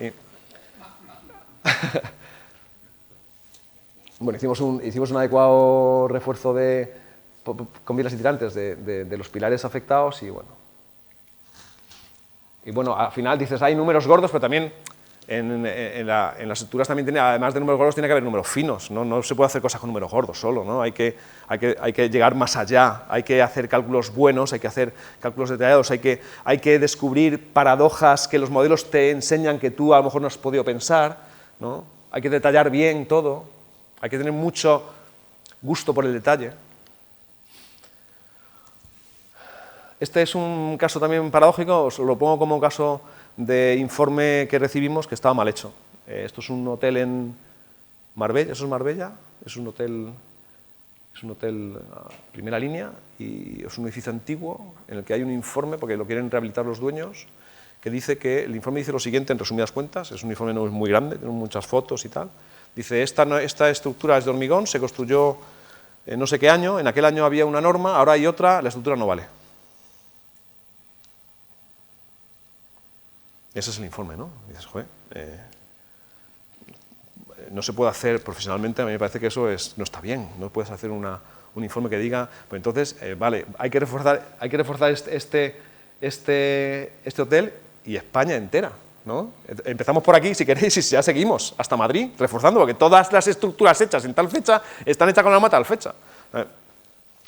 Bueno, hicimos un adecuado refuerzo con vigas y tirantes de los pilares afectados y bueno, al final dices, hay números gordos, pero también en las estructuras también tiene, además de números gordos, tiene que haber números finos, ¿no? No se puede hacer cosas con números gordos solo, ¿no? Hay que llegar más allá, hay que hacer cálculos buenos, hay que hacer cálculos detallados, hay que descubrir paradojas que los modelos te enseñan que tú a lo mejor no has podido pensar, ¿no? Hay que detallar bien todo, hay que tener mucho gusto por el detalle. Este es un caso también paradójico, os lo pongo como caso de informe que recibimos que estaba mal hecho. Esto es un hotel en Marbella, ¿eso es Marbella? Es un hotel primera línea y es un edificio antiguo en el que hay un informe, porque lo quieren rehabilitar los dueños, que dice que, el informe dice lo siguiente en resumidas cuentas, es un informe no muy grande, tiene muchas fotos y tal, dice, esta estructura es de hormigón, se construyó en no sé qué año, en aquel año había una norma, ahora hay otra, la estructura no vale. Ese es el informe, ¿no? Y dices, joder, no se puede hacer profesionalmente, a mí me parece que eso no está bien, no puedes hacer un informe que diga, pues entonces, vale, hay que reforzar este hotel y España entera, ¿no? Empezamos por aquí, si queréis, y ya seguimos, hasta Madrid, reforzando, porque todas las estructuras hechas en tal fecha están hechas con la norma tal fecha.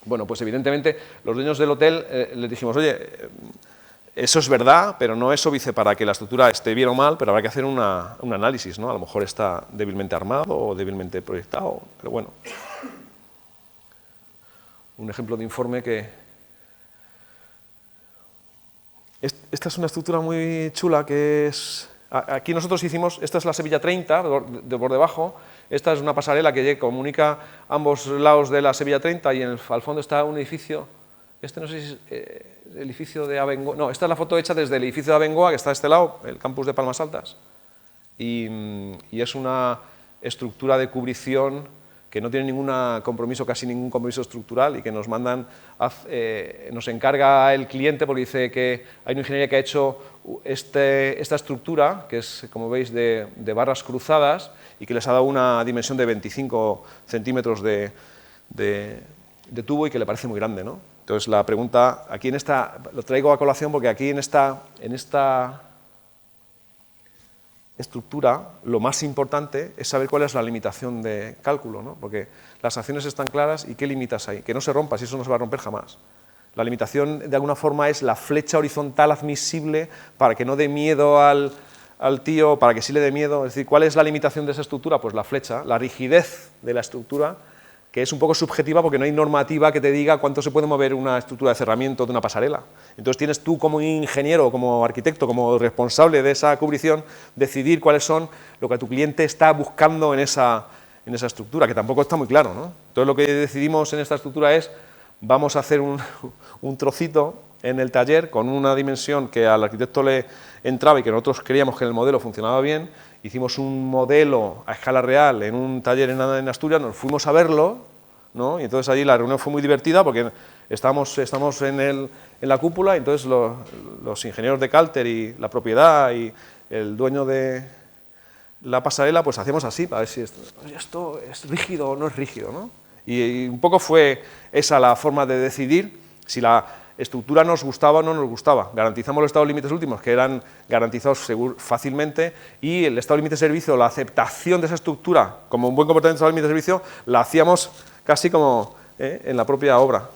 Bueno, pues evidentemente los dueños del hotel les dijimos, oye, eso es verdad, pero no es óbice para que la estructura esté bien o mal, pero habrá que hacer un análisis, ¿no? A lo mejor está débilmente armado o débilmente proyectado, pero bueno. Un ejemplo de informe que... Esta es una estructura muy chula que es Aquí nosotros hicimos, esta es la Sevilla 30, por debajo, esta es una pasarela que comunica ambos lados de la Sevilla 30 y al fondo está un edificio, este no sé si es el edificio de Abengoa, no, esta es la foto hecha desde el edificio de Abengoa, que está a este lado, el campus de Palmas Altas, y es una estructura de cubrición que no tiene casi ningún compromiso estructural y que nos nos encarga el cliente porque dice que hay una ingeniería que ha hecho esta estructura, que es, como veis, de barras cruzadas y que les ha dado una dimensión de 25 centímetros de tubo y que le parece muy grande, ¿no? Entonces la pregunta, aquí lo traigo a colación porque aquí en esta estructura, lo más importante es saber cuál es la limitación de cálculo, ¿no? Porque las acciones están claras y ¿qué limitas ahí? Que no se rompa, si eso no se va a romper jamás. La limitación, de alguna forma, es la flecha horizontal admisible para que no dé miedo al tío, para que sí le dé miedo. Es decir, ¿cuál es la limitación de esa estructura? Pues la flecha, la rigidez de la estructura, que es un poco subjetiva porque no hay normativa que te diga cuánto se puede mover una estructura de cerramiento de una pasarela. Entonces tienes tú como ingeniero, como arquitecto, como responsable de esa cubrición, decidir cuáles son lo que tu cliente está buscando en esa estructura, que tampoco está muy claro, ¿no? Entonces lo que decidimos en esta estructura es, vamos a hacer un trocito en el taller con una dimensión que al arquitecto le entraba y que nosotros creíamos que en el modelo funcionaba bien. Hicimos un modelo a escala real en un taller en Asturias, nos fuimos a verlo, ¿no? Y entonces allí la reunión fue muy divertida porque estamos en la cúpula y entonces los ingenieros de Calter y la propiedad y el dueño de la pasarela, pues hacíamos así para ver si esto es rígido o no es rígido, ¿no? Y un poco fue esa la forma de decidir si la estructura nos gustaba o no nos gustaba. Garantizamos los estados límites últimos, que eran garantizados fácilmente, y el estado límite de servicio, la aceptación de esa estructura como un buen comportamiento de estado límite de servicio, la hacíamos casi como en la propia obra.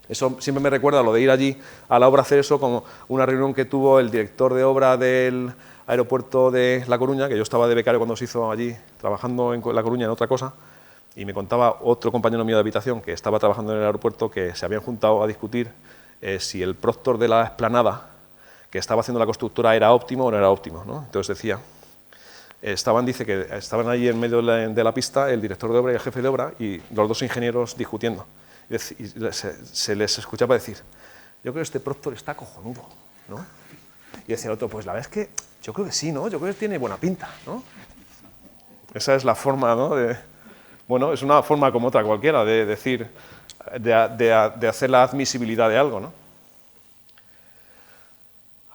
Eso siempre me recuerda lo de ir allí a la obra a hacer eso, como una reunión que tuvo el director de obra del aeropuerto de La Coruña, que yo estaba de becario cuando se hizo allí, trabajando en La Coruña en otra cosa, y me contaba otro compañero mío de habitación que estaba trabajando en el aeropuerto que se habían juntado a discutir si el proctor de la explanada que estaba haciendo la constructora era óptimo o no era óptimo, ¿no? Entonces decía, dice que estaban allí en medio de la pista el director de obra y el jefe de obra y los dos ingenieros discutiendo. Y se les escuchaba decir, yo creo que este proctor está cojonudo, ¿no? Y decía el otro, pues la verdad es que yo creo que sí, ¿no? Yo creo que tiene buena pinta, ¿no? Esa es la forma, ¿no? Bueno, es una forma como otra cualquiera de decir, de hacer la admisibilidad de algo, ¿no?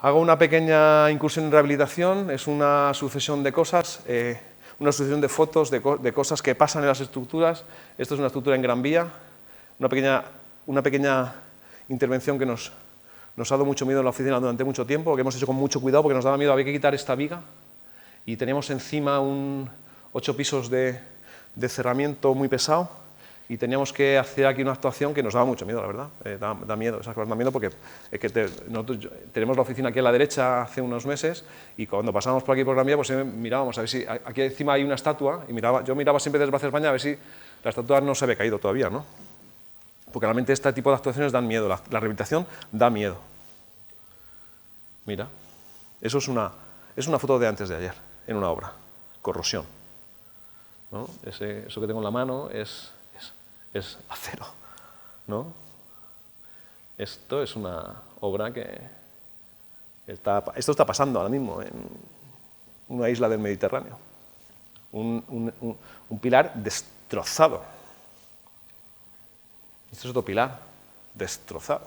Hago una pequeña incursión en rehabilitación, es una sucesión de cosas, una sucesión de fotos de cosas que pasan en las estructuras. Esto es una estructura en Gran Vía, una pequeña intervención que nos ha dado mucho miedo en la oficina durante mucho tiempo, que hemos hecho con mucho cuidado porque nos daba miedo, había que quitar esta viga y teníamos encima 8 pisos de cerramiento muy pesado y teníamos que hacer aquí una actuación que nos daba mucho miedo, la verdad. Da miedo, esas cosas dan miedo porque es que nosotros tenemos la oficina aquí a la derecha hace unos meses y cuando pasábamos por aquí por Gran Vía pues mirábamos a ver si aquí encima hay una estatua y yo miraba siempre desde Plaza España a ver si la estatua no se había caído todavía, ¿no? Porque realmente este tipo de actuaciones dan miedo, la rehabilitación da miedo. Mira, eso es una foto de antes de ayer, en una obra, corrosión, ¿no? Eso que tengo en la mano es acero, ¿no? Esto es una obra que esto está pasando ahora mismo en una isla del Mediterráneo. Un pilar destrozado. Este es otro pilar destrozado.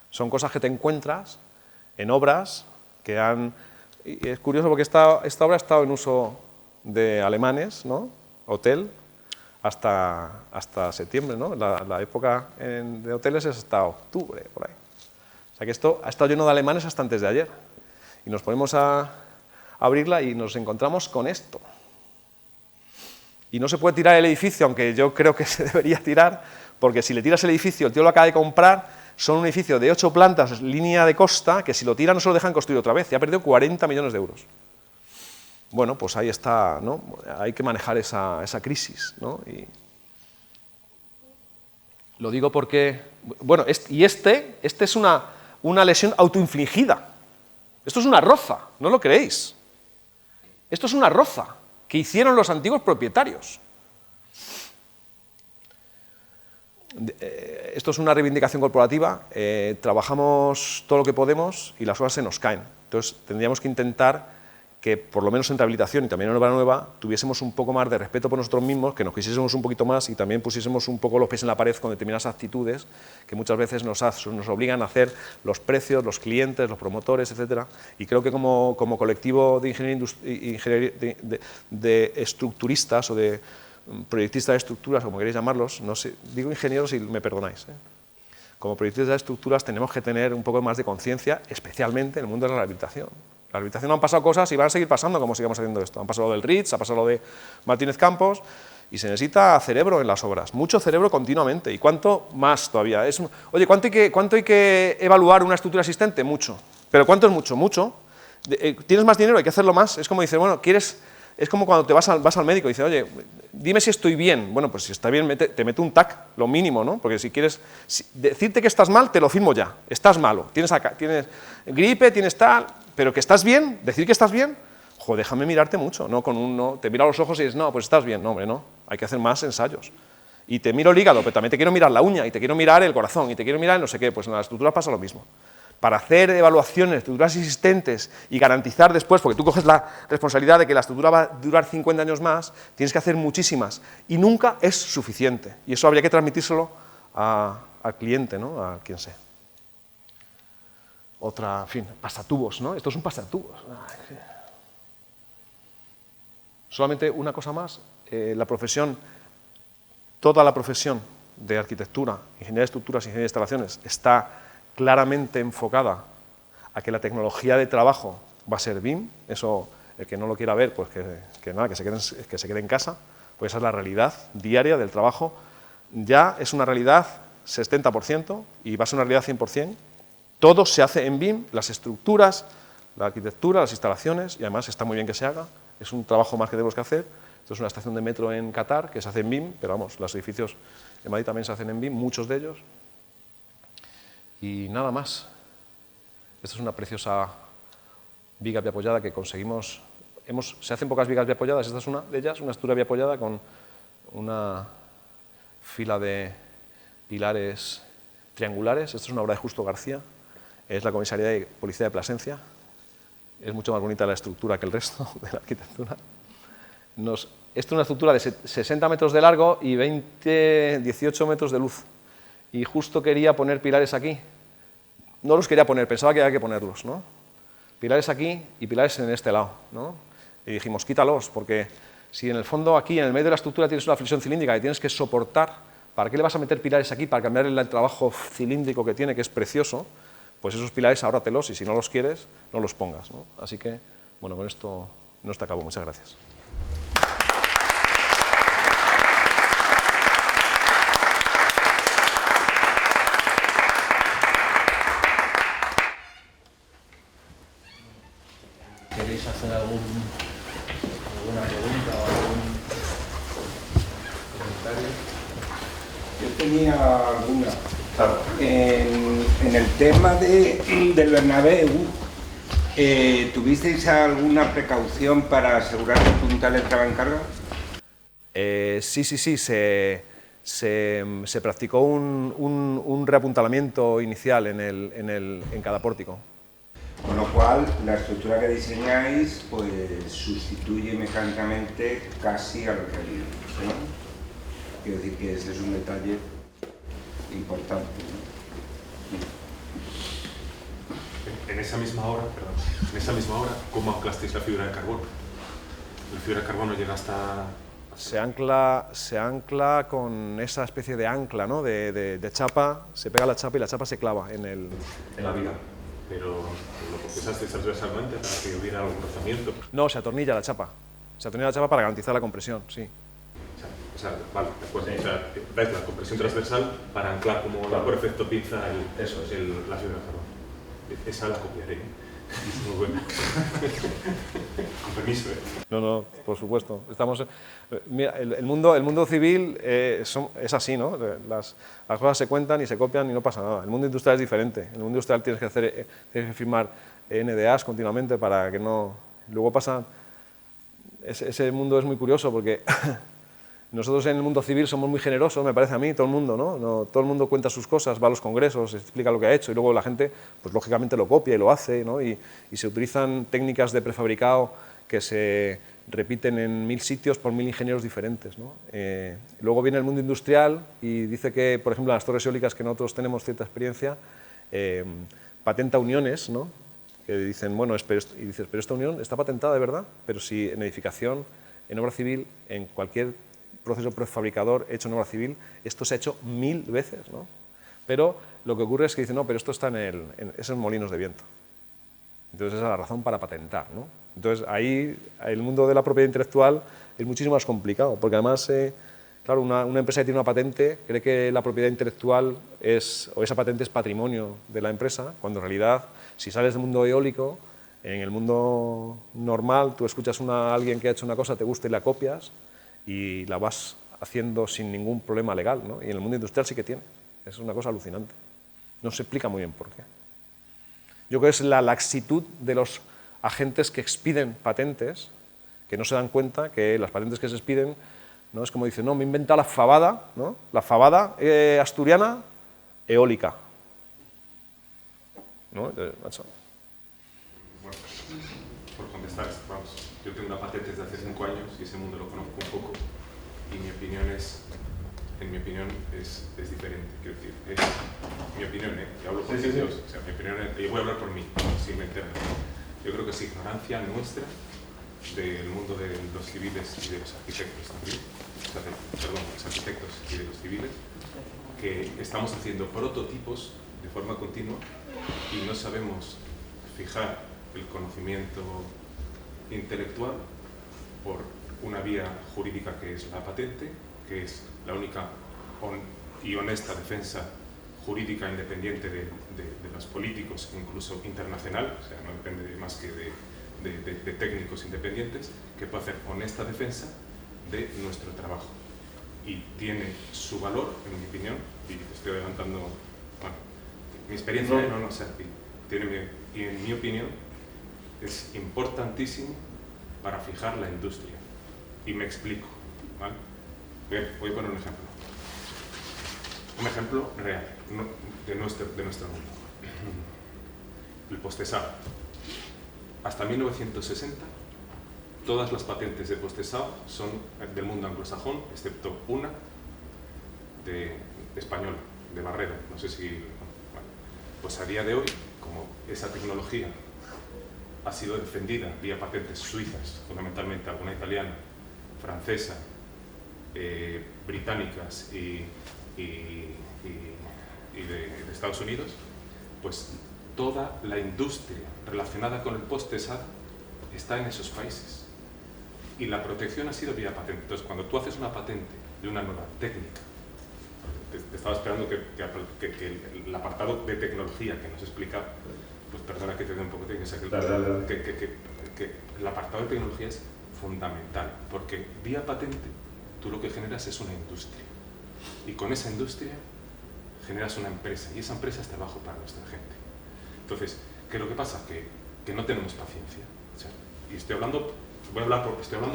Son cosas que te encuentras en obras que han... Y es curioso porque esta obra ha estado en uso de alemanes, ¿no? Hotel, hasta septiembre, ¿no? La época de hoteles es hasta octubre, por ahí. O sea que esto ha estado lleno de alemanes hasta antes de ayer. Y nos ponemos a abrirla y nos encontramos con esto. Y no se puede tirar el edificio, aunque yo creo que se debería tirar, porque si le tiras el edificio, el tío lo acaba de comprar, son un edificio de 8 plantas, línea de costa, que si lo tiran no se lo dejan construir otra vez, y ha perdido 40 millones de euros. Bueno, pues ahí está, ¿no? Hay que manejar esa crisis, ¿no? Y lo digo porque, bueno, y este es una lesión autoinfligida. Esto es una roza, ¿no lo creéis? Esto es una roza que hicieron los antiguos propietarios. Esto es una reivindicación corporativa, trabajamos todo lo que podemos y las cosas se nos caen. Entonces tendríamos que intentar que, por lo menos en rehabilitación y también en obra nueva, tuviésemos un poco más de respeto por nosotros mismos, que nos quisiésemos un poquito más y también pusiésemos un poco los pies en la pared con determinadas actitudes que muchas veces nos obligan a hacer los precios, los clientes, los promotores, etc. Y creo que como colectivo de de estructuristas o de proyectistas de estructuras, como queréis llamarlos, no sé, digo ingenieros y me perdonáis, como proyectistas de estructuras tenemos que tener un poco más de conciencia, especialmente en el mundo de la rehabilitación. En la rehabilitación han pasado cosas y van a seguir pasando como sigamos haciendo esto. Han pasado lo del Ritz, ha pasado lo de Martínez Campos, y se necesita cerebro en las obras, mucho cerebro continuamente, y cuánto más todavía. Oye, ¿cuánto hay que evaluar una estructura existente? Mucho. ¿Pero cuánto es mucho? Mucho. ¿Tienes más dinero? Hay que hacerlo más. Es como dice, bueno, es como cuando te vas al médico y dices, oye, dime si estoy bien. Bueno, pues si está bien, te meto un TAC, lo mínimo, ¿no? Porque si quieres decirte que estás mal, te lo firmo ya. Estás malo, tienes gripe, tienes tal, pero que estás bien, decir que estás bien, joder, déjame mirarte mucho, ¿no? Te miro a los ojos y dices, no, pues estás bien. No, hombre, no, hay que hacer más ensayos. Y te miro el hígado, pero también te quiero mirar la uña, y te quiero mirar el corazón, y te quiero mirar el no sé qué. Pues en las estructuras pasa lo mismo. Para hacer evaluaciones de estructuras existentes y garantizar después, porque tú coges la responsabilidad de que la estructura va a durar 50 años más, tienes que hacer muchísimas, y nunca es suficiente. Y eso habría que transmitírselo al cliente, ¿no? A quien sea. Otra, en fin, pasatubos, ¿no? Esto es un pasatubos. Solamente una cosa más, toda la profesión de arquitectura, ingeniería de estructuras, ingeniería de instalaciones, está claramente enfocada a que la tecnología de trabajo va a ser BIM. Eso, el que no lo quiera ver, pues que se quede en casa, pues esa es la realidad diaria del trabajo. Ya es una realidad 70% y va a ser una realidad 100%. Todo se hace en BIM, las estructuras, la arquitectura, las instalaciones, y además está muy bien que se haga, es un trabajo más que tenemos que hacer. Esto es una estación de metro en Qatar que se hace en BIM, pero vamos, los edificios en Madrid también se hacen en BIM, muchos de ellos. Y nada más. Esta es una preciosa viga biapoyada que conseguimos. Se hacen pocas vigas biapoyadas, esta es una de ellas, una estructura biapoyada con una fila de pilares triangulares. Esta es una obra de Justo García, es la comisaría de policía de Plasencia. Es mucho más bonita la estructura que el resto de la arquitectura. Esto es una estructura de 60 metros de largo y 18 metros de luz. Y justo quería poner pilares aquí. No los quería poner, pensaba que había que ponerlos, ¿no? Pilares aquí y pilares en este lado, ¿no? Y dijimos, quítalos, porque si en el fondo aquí, en el medio de la estructura, tienes una flexión cilíndrica que tienes que soportar, ¿para qué le vas a meter pilares aquí? Para cambiar el trabajo cilíndrico que tiene, que es precioso, pues esos pilares ahórratelos y si no los quieres, no los pongas, ¿no? Así que, bueno, con esto no está acabo. Muchas gracias. ¿Queréis hacer alguna pregunta o algún comentario? Yo tenía alguna. Claro. En el tema del Bernabéu, ¿tuvisteis alguna precaución para asegurar que el puntal entraba en carga? Sí. Se practicó un reapuntalamiento inicial en cada pórtico. Con lo cual, la estructura que diseñáis pues sustituye mecánicamente casi a lo que hay, ¿no? Quiero decir que ese es un detalle importante, ¿no? En esa misma obra, ¿cómo anclasteis la fibra de carbono? La fibra de carbono llega hasta... Se ancla con esa especie de ancla, ¿no? de chapa, se pega la chapa y la chapa se clava en la viga. Pero lo procesasteis transversalmente para que hubiera algún rozamiento. No, se atornilla la chapa. Se atornilla la chapa para garantizar la compresión, sí. Vale, de acuerdo. O sea, dais la compresión transversal para anclar como por efecto pinza la fibra de carbono. Esa la copiaré. Es muy buena. Con permiso, No, por supuesto. Mira, el mundo civil es así, ¿no? Las cosas se cuentan y se copian y no pasa nada. El mundo industrial es diferente. En el mundo industrial tienes que firmar NDAs continuamente para que no... Luego pasa... Ese mundo es muy curioso porque nosotros en el mundo civil somos muy generosos, me parece a mí, todo el mundo, ¿no? Todo el mundo cuenta sus cosas, va a los congresos, explica lo que ha hecho y luego la gente, pues lógicamente lo copia y lo hace, ¿no? Y se utilizan técnicas de prefabricado que se repiten en 1000 sitios por 1000 ingenieros diferentes, ¿no? Luego viene el mundo industrial y dice que, por ejemplo, en las torres eólicas, que nosotros tenemos cierta experiencia, patenta uniones, ¿no? Que dicen, bueno, y dices, pero esta unión está patentada de verdad, pero si en edificación, en obra civil, en cualquier proceso prefabricador hecho en obra civil, esto se ha hecho 1000 veces, ¿no? Pero lo que ocurre es que dicen, no, pero esto está en esos molinos de viento. Entonces esa es la razón para patentar, ¿no? Entonces ahí el mundo de la propiedad intelectual es muchísimo más complicado, porque además, claro, una empresa que tiene una patente cree que la propiedad intelectual o esa patente es patrimonio de la empresa, cuando en realidad, si sales del mundo eólico, en el mundo normal tú escuchas a alguien que ha hecho una cosa, te gusta y la copias y la vas haciendo sin ningún problema legal, ¿no? Y en el mundo industrial sí que tiene. Es una cosa alucinante. No se explica muy bien por qué. Yo creo que es la laxitud de los agentes que expiden patentes, que no se dan cuenta que las patentes que se expiden, ¿no? Es como dicen, no, me he inventado la fabada, ¿no? La fabada asturiana eólica, ¿no? Entonces, bueno, por contestar, vamos, yo tengo una patente desde hace 5 años y ese mundo lo conozco un poco y mi opinión es, en mi opinión es diferente, quiero decir, es mi opinión, y hablo por mí, o sea, mi opinión, yo voy a hablar por mí, sin meterme. Yo creo que es ignorancia nuestra del mundo de los civiles y de los arquitectos también, perdón, los arquitectos y de los civiles, que estamos haciendo prototipos de forma continua y no sabemos fijar el conocimiento intelectual por una vía jurídica que es la patente, que es la única y honesta defensa jurídica independiente de los políticos, incluso internacional, o sea, no depende más que de técnicos independientes, que puede hacer honesta defensa de nuestro trabajo. Y tiene su valor, en mi opinión, y te estoy adelantando, bueno, mi experiencia, no sé, y en mi opinión es importantísimo para fijar la industria. Y me explico, ¿vale? Bien, voy a poner un ejemplo. Un ejemplo real, de nuestro mundo. El postesado. Hasta 1960, todas las patentes de postesado son del mundo anglosajón, excepto una de española, de Barredo. No sé si... Bueno, pues a día de hoy, como esa tecnología ha sido defendida vía patentes suizas, fundamentalmente alguna italiana, francesa, británicas y de Estados Unidos, pues toda la industria relacionada con el postesado está en esos países. Y la protección ha sido vía patente. Entonces, cuando tú haces una patente de una nueva técnica, te estaba esperando que el apartado de tecnología que nos explica, pues perdona que te dé un poco de que el apartado de tecnología es fundamental, porque vía patente tú lo que generas es una industria. Y con esa industria generas una empresa, y esa empresa es trabajo para nuestra gente. Entonces, ¿qué es lo que pasa? Que no tenemos paciencia. O sea, y estoy hablando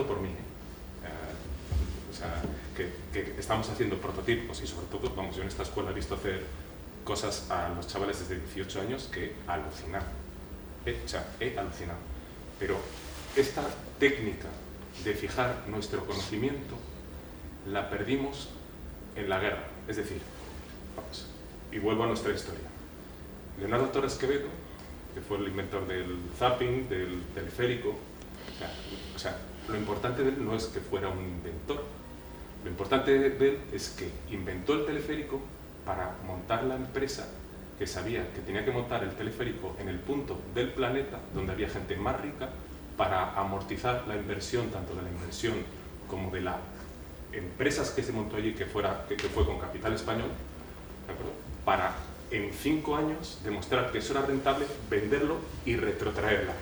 por mí. O sea, que estamos haciendo prototipos y sobre todo, vamos, yo en esta escuela he visto hacer cosas a los chavales desde 18 años que alucinan. O sea, he alucinado. Pero esta técnica de fijar nuestro conocimiento la perdimos en la guerra. Es decir, vamos, y vuelvo a nuestra historia. Leonardo Torres Quevedo, que fue el inventor del zapping, del teleférico, o sea, lo importante de él no es que fuera un inventor, lo importante de él es que inventó el teleférico para montar la empresa que sabía que tenía que montar el teleférico en el punto del planeta donde había gente más rica para amortizar la inversión, tanto de la inversión como de las empresas que se montó allí, que fue con capital español, ¿de acuerdo? Para en 5 años demostrar que eso era rentable, venderlo y retrotraerla.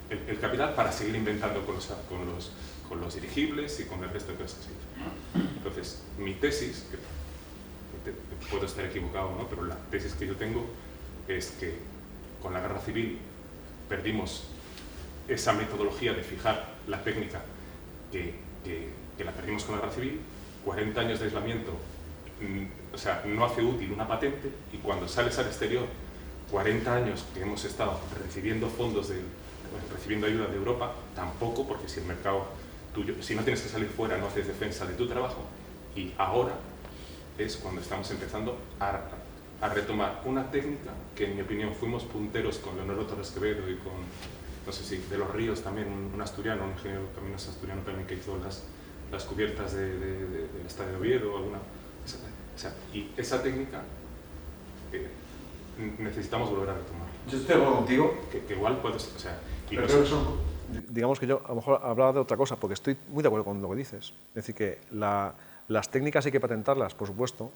El capital para seguir inventando con los dirigibles y con el resto de cosas así. Entonces, mi tesis, que puedo estar equivocado, ¿no? Pero la tesis que yo tengo es que con la guerra civil perdimos esa metodología de fijar la técnica que la perdimos con la guerra civil, 40 años de aislamiento, o sea, no hace útil una patente, y cuando sales al exterior, 40 años que hemos estado recibiendo fondos, recibiendo ayuda de Europa, tampoco, porque si el mercado tuyo, si no tienes que salir fuera, no haces defensa de tu trabajo, y ahora es cuando estamos empezando a retomar una técnica que, en mi opinión, fuimos punteros con Leonardo Torres Quevedo y con, no sé si, de los Ríos también, un asturiano, un ingeniero también asturiano también, que hizo las cubiertas del Estadio de Oviedo, alguna, o sea, y esa técnica necesitamos volver a retomar. Yo estoy de acuerdo contigo. Que igual puedes, o sea, y pero creo que son, digamos que yo a lo mejor hablaba de otra cosa, porque estoy muy de acuerdo con lo que dices. Es decir, que las técnicas hay que patentarlas, por supuesto.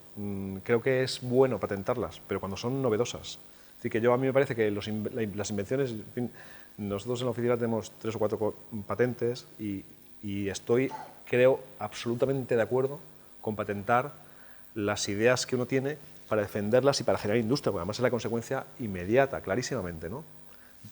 Creo que es bueno patentarlas, pero cuando son novedosas. Es decir, que a mí me parece que las invenciones, en fin, nosotros en la oficina tenemos 3 o 4 patentes y estoy, creo, absolutamente de acuerdo con patentar las ideas que uno tiene para defenderlas y para generar industria, porque además es la consecuencia inmediata, clarísimamente, ¿no?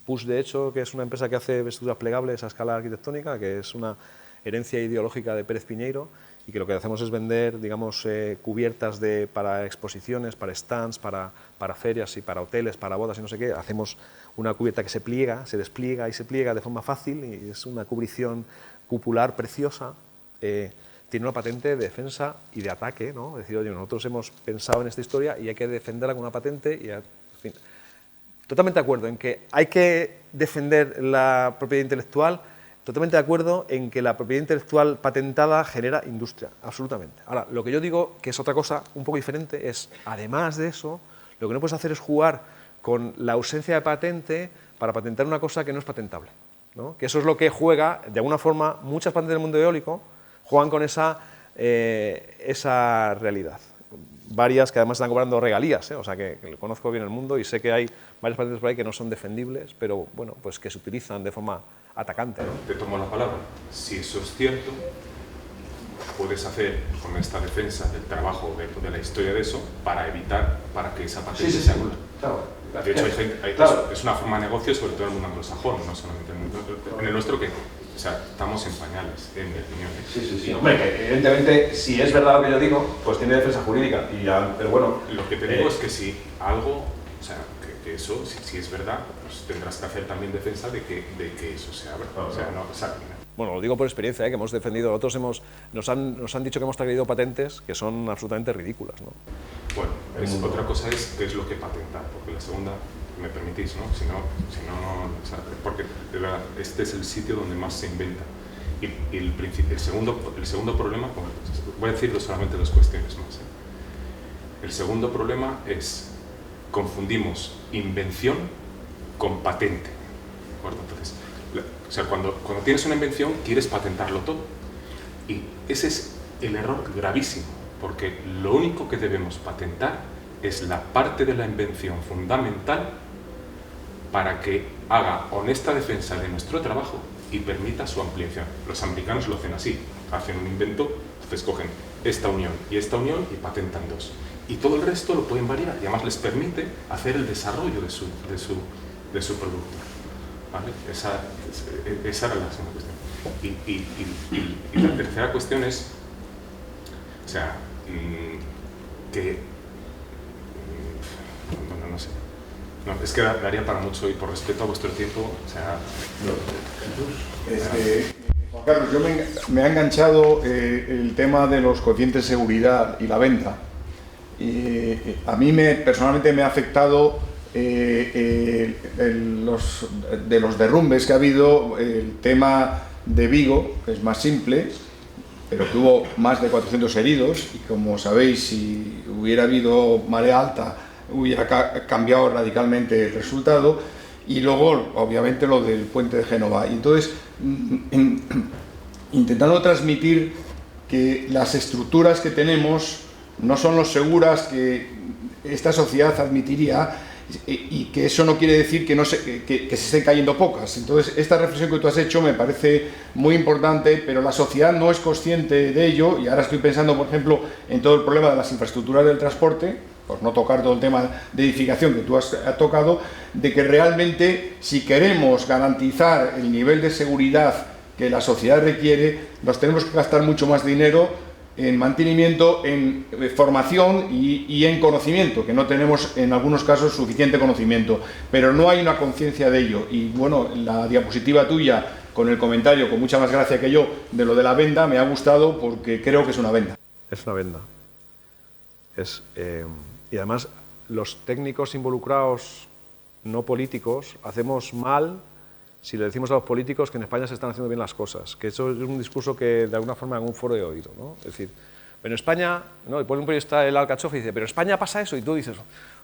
PUS, de hecho, que es una empresa que hace estructuras plegables a escala arquitectónica, que es una herencia ideológica de Pérez Piñeiro, y que lo que hacemos es vender, digamos, cubiertas para exposiciones, para stands, para ferias y para hoteles, para bodas y no sé qué. Hacemos una cubierta que se pliega, se despliega y se pliega de forma fácil, y es una cubrición cupular preciosa. Tiene una patente de defensa y de ataque, ¿no? Es decir, oye, nosotros hemos pensado en esta historia y hay que defenderla con una patente y, en fin. Totalmente de acuerdo en que hay que defender la propiedad intelectual, totalmente de acuerdo en que la propiedad intelectual patentada genera industria, absolutamente. Ahora, lo que yo digo, que es otra cosa un poco diferente, es, además de eso, lo que no puedes hacer es jugar con la ausencia de patente para patentar una cosa que no es patentable, ¿no? Que eso es lo que juega, de alguna forma, muchas patentes del mundo eólico juegan con esa realidad. Varias que además están cobrando regalías, o sea que conozco bien el mundo y sé que hay varias patentes por ahí que no son defendibles, pero bueno, pues que se utilizan de forma atacante, ¿no? Te tomo la palabra. Si eso es cierto, puedes hacer con esta defensa del trabajo, de la historia de eso, para evitar que esa patente se anule. Claro. De hecho, claro, es una forma de negocio, sobre todo en el mundo anglosajón, no solamente en el nuestro, que, o sea, estamos en pañales, en mi opinión. Sí. Hombre, que evidentemente, si es verdad lo que yo digo, pues tiene defensa jurídica. Pero bueno, lo que te digo es que si algo, o sea, que eso, si es verdad, pues tendrás que hacer también defensa de que eso se abra. O sea, no, o sea, bueno, lo digo por experiencia, que hemos defendido, nosotros nos han dicho que hemos traído patentes que son absolutamente ridículas, ¿no? Bueno, otra cosa es qué es lo que patentar, porque la segunda, me permitís, ¿no? Si no, o sea, porque de verdad, este es el sitio donde más se inventa. Y el segundo problema, bueno, voy a decir solamente 2 cuestiones más. El segundo problema es, confundimos invención con patente, ¿de acuerdo? Entonces, o sea, cuando tienes una invención, quieres patentarlo todo. Y ese es el error gravísimo, porque lo único que debemos patentar es la parte de la invención fundamental para que haga honesta defensa de nuestro trabajo y permita su ampliación. Los americanos lo hacen así, hacen un invento, entonces cogen esta unión y patentan 2. Y todo el resto lo pueden variar y además les permite hacer el desarrollo de su producto. ¿Vale? Esa era la segunda cuestión. Y la tercera cuestión es, o sea, que, bueno, no sé, no, es que daría para mucho y por respeto a vuestro tiempo, o sea... Juan Carlos, yo me ha enganchado el tema de los coeficientes de seguridad y la venta. A mí personalmente me ha afectado los derrumbes que ha habido, el tema de Vigo, que es más simple, pero que hubo más de 400 heridos y, como sabéis, si hubiera habido marea alta hubiera cambiado radicalmente el resultado, y luego obviamente lo del puente de Génova. Y entonces, intentando transmitir que las estructuras que tenemos no son lo seguras que esta sociedad admitiría, y que eso no quiere decir que se estén cayendo pocas. Entonces, esta reflexión que tú has hecho me parece muy importante, pero la sociedad no es consciente de ello, y ahora estoy pensando, por ejemplo, en todo el problema de las infraestructuras del transporte, por no tocar todo el tema de edificación que tú has tocado, de que realmente si queremos garantizar el nivel de seguridad que la sociedad requiere, nos tenemos que gastar mucho más dinero en mantenimiento, en formación y en conocimiento, que no tenemos en algunos casos suficiente conocimiento, pero no hay una conciencia de ello. Y bueno, la diapositiva tuya con el comentario, con mucha más gracia que yo, de lo de la venda, me ha gustado porque creo que es una venda. Es una venda. Y además, los técnicos involucrados, no políticos, hacemos mal si le decimos a los políticos que en España se están haciendo bien las cosas, que eso es un discurso que de alguna forma en algún foro he oído, ¿no? Es decir, pero en España, ¿no? Y pone un periodista el Alcachofa y dice, pero en España pasa eso, y tú dices,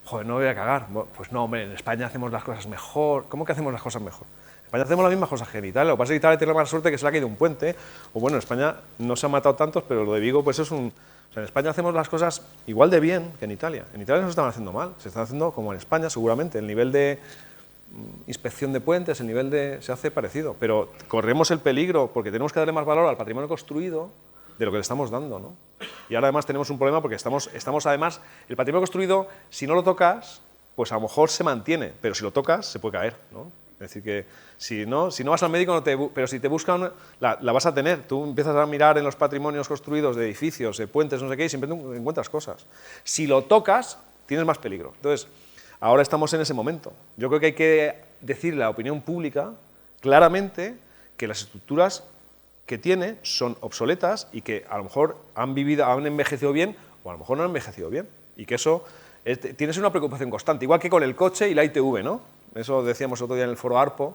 joder, no voy a cagar. Pues no, hombre, en España hacemos las cosas mejor. ¿Cómo que hacemos las cosas mejor? En España hacemos las mismas cosas que en Italia. Lo que pasa es que Italia tiene la mala suerte que se le ha caído un puente, o bueno, en España no se han matado tantos, pero lo de Vigo pues es un... O sea, en España hacemos las cosas igual de bien que en Italia. En Italia no se están haciendo mal, se están haciendo como en España seguramente. El nivel de inspección de puentes, el nivel de... se hace parecido, pero corremos el peligro porque tenemos que darle más valor al patrimonio construido de lo que le estamos dando, ¿no? Y ahora además tenemos un problema porque estamos además, el patrimonio construido, si no lo tocas, pues a lo mejor se mantiene, pero si lo tocas, se puede caer, ¿no? Es decir, que si no vas al médico, pero si te buscan, la vas a tener. Tú empiezas a mirar en los patrimonios construidos de edificios, de puentes, no sé qué, y siempre encuentras cosas. Si lo tocas, tienes más peligro. Entonces, ahora estamos en ese momento. Yo creo que hay que decirle a la opinión pública claramente que las estructuras que tiene son obsoletas y que a lo mejor han envejecido bien o a lo mejor no han envejecido bien. Y que eso tienes una preocupación constante, igual que con el coche y la ITV, ¿no? Eso decíamos otro día en el foro ARPO,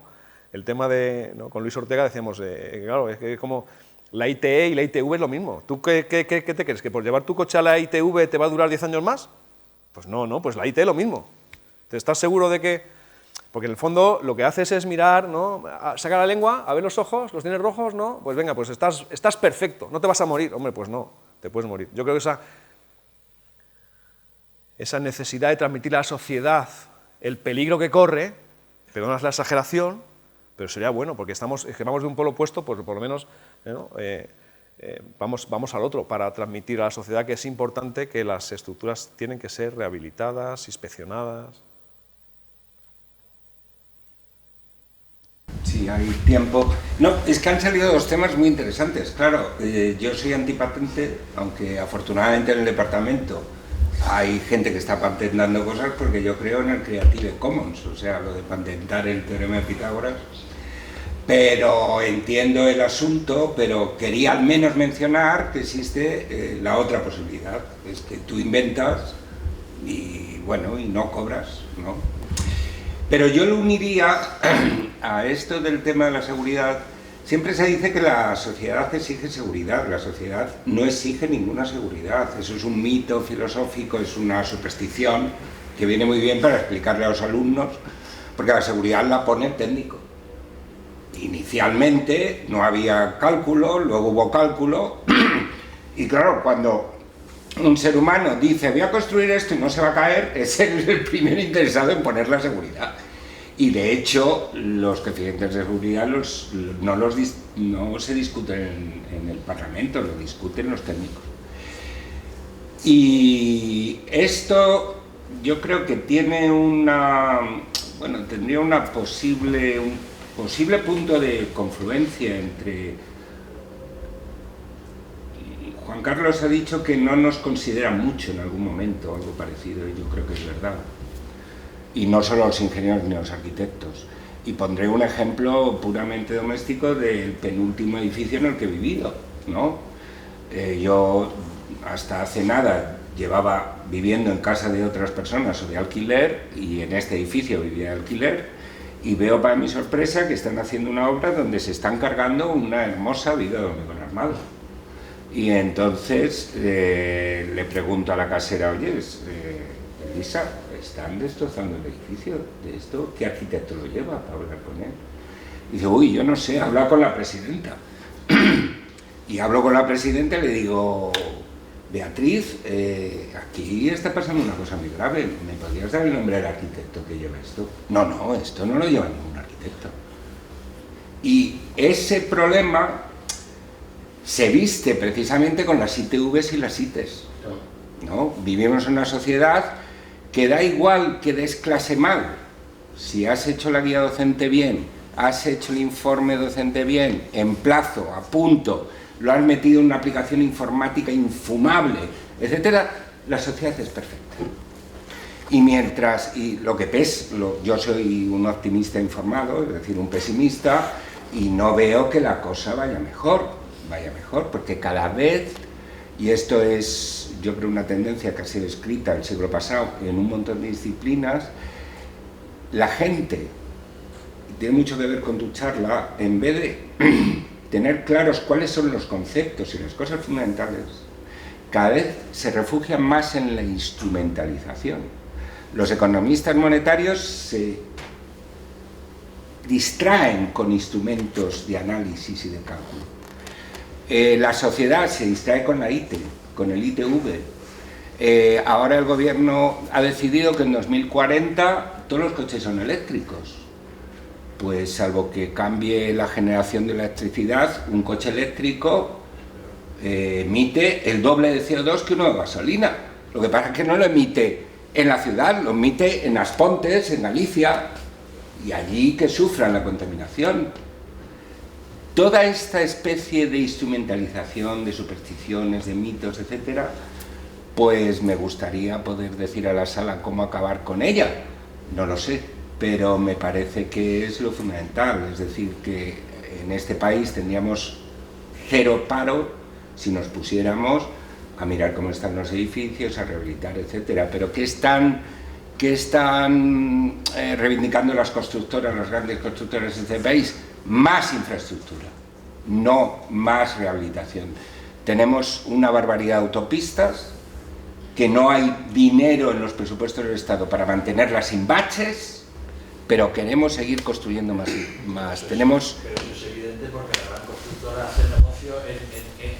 el tema de, ¿no? Con Luis Ortega decíamos, claro, es que como la ITE y la ITV es lo mismo. ¿Tú qué te crees? ¿Que por llevar tu coche a la ITV te va a durar 10 años más? Pues no, pues la ITE es lo mismo. ¿Te estás seguro de que...? Porque en el fondo lo que haces es mirar, ¿no? Saca la lengua, a ver los ojos, los tienes rojos, ¿no? Pues venga, pues estás perfecto, no te vas a morir. Hombre, pues no, te puedes morir. Yo creo que esa necesidad de transmitir a la sociedad el peligro que corre, perdonas la exageración, pero sería bueno, porque vamos de un polo opuesto, pues por lo menos, ¿no? Vamos al otro, para transmitir a la sociedad que es importante que las estructuras tienen que ser rehabilitadas, inspeccionadas. Sí, hay tiempo. No, es que han salido dos temas muy interesantes. Claro, yo soy antipatente, aunque afortunadamente en el departamento hay gente que está patentando cosas porque yo creo en el Creative Commons, o sea, lo de patentar el teorema de Pitágoras. Pero entiendo el asunto, pero quería al menos mencionar que existe la otra posibilidad, es que tú inventas y bueno, y no cobras, ¿no? Pero yo lo uniría a esto del tema de la seguridad. Siempre se dice que la sociedad exige seguridad, la sociedad no exige ninguna seguridad, eso es un mito filosófico, es una superstición que viene muy bien para explicarle a los alumnos, porque la seguridad la pone el técnico. Inicialmente no había cálculo, luego hubo cálculo, y claro, cuando un ser humano dice voy a construir esto y no se va a caer, es el primero interesado en poner la seguridad. Y de hecho, los coeficientes de seguridad no se discuten en el Parlamento, lo discuten los técnicos. Y esto yo creo que tiene tendría un posible punto de confluencia entre... Juan Carlos ha dicho que no nos considera mucho en algún momento, algo parecido, y yo creo que es verdad. Y no solo los ingenieros ni los arquitectos. Y pondré un ejemplo puramente doméstico del penúltimo edificio en el que he vivido, ¿no? Yo hasta hace nada llevaba viviendo en casa de otras personas o de alquiler, y en este edificio vivía de alquiler, y veo para mi sorpresa que están haciendo una obra donde se están cargando una hermosa viga de hormigón armado. Y entonces le pregunto a la casera, oye, Elisa, están destrozando el edificio, ¿de esto qué arquitecto lo lleva para hablar con él? Y dice, uy, yo no sé, habla con la presidenta. Y hablo con la presidenta y le digo, Beatriz, aquí está pasando una cosa muy grave, ¿me podrías dar el nombre del arquitecto que lleva esto? No, esto no lo lleva ningún arquitecto. Y ese problema se viste precisamente con las ITVs y las ITES, ¿no? Vivimos en una sociedad que da igual que des clase mal. Si has hecho la guía docente bien, has hecho el informe docente bien, en plazo, a punto, lo has metido en una aplicación informática infumable, etcétera, la sociedad es perfecta. Y mientras, y lo que yo soy un optimista informado, es decir, un pesimista, y no veo que la cosa vaya mejor, porque cada vez, y esto es, yo creo, una tendencia que ha sido escrita el siglo pasado en un montón de disciplinas, la gente, tiene mucho que ver con tu charla, en vez de tener claros cuáles son los conceptos y las cosas fundamentales, cada vez se refugian más en la instrumentalización. Los economistas monetarios se distraen con instrumentos de análisis y de cálculo. La sociedad se distrae con la IT, con el ITV. Ahora el gobierno ha decidido que en 2040 todos los coches son eléctricos. Pues salvo que cambie la generación de electricidad, un coche eléctrico emite el doble de CO2 que uno de gasolina. Lo que pasa es que no lo emite en la ciudad, lo emite en Aspontes, en Galicia, y allí que sufran la contaminación. Toda esta especie de instrumentalización, de supersticiones, de mitos, etcétera, pues me gustaría poder decir a la sala cómo acabar con ella. No lo sé, pero me parece que es lo fundamental, es decir, que en este país tendríamos cero paro si nos pusiéramos a mirar cómo están los edificios, a rehabilitar, etcétera. Pero ¿qué están reivindicando las constructoras, las grandes constructoras de este país? Más infraestructura, no más rehabilitación. Tenemos una barbaridad de autopistas, que no hay dinero en los presupuestos del Estado para mantenerlas sin baches, pero queremos seguir construyendo más. Tenemos... Pero eso es evidente porque la gran constructora hace negocio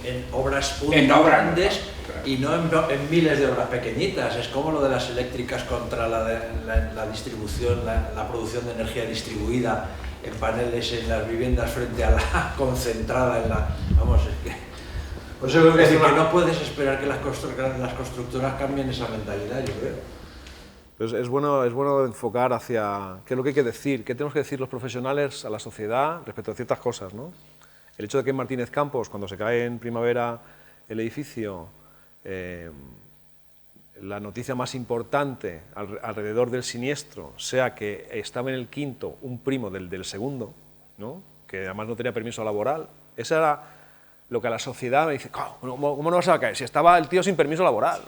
en obras punto grandes, claro, y no en miles de obras pequeñitas. Es como lo de las eléctricas contra la distribución, la producción de energía distribuida en paneles en las viviendas frente a la concentrada en la... Vamos, es que... Pues yo creo que es decir, que no puedes esperar que las constructoras cambien esa mentalidad, yo creo. Pues es bueno enfocar hacia qué es lo que hay que decir, qué tenemos que decir los profesionales a la sociedad respecto a ciertas cosas, ¿no? El hecho de que en Martínez Campos, cuando se cae en primavera el edificio, la noticia más importante alrededor del siniestro sea que estaba en el quinto un primo del segundo, ¿no? Que además no tenía permiso laboral. Esa era lo que a la sociedad me dice, ¿cómo no vas a caer? Si estaba el tío sin permiso laboral.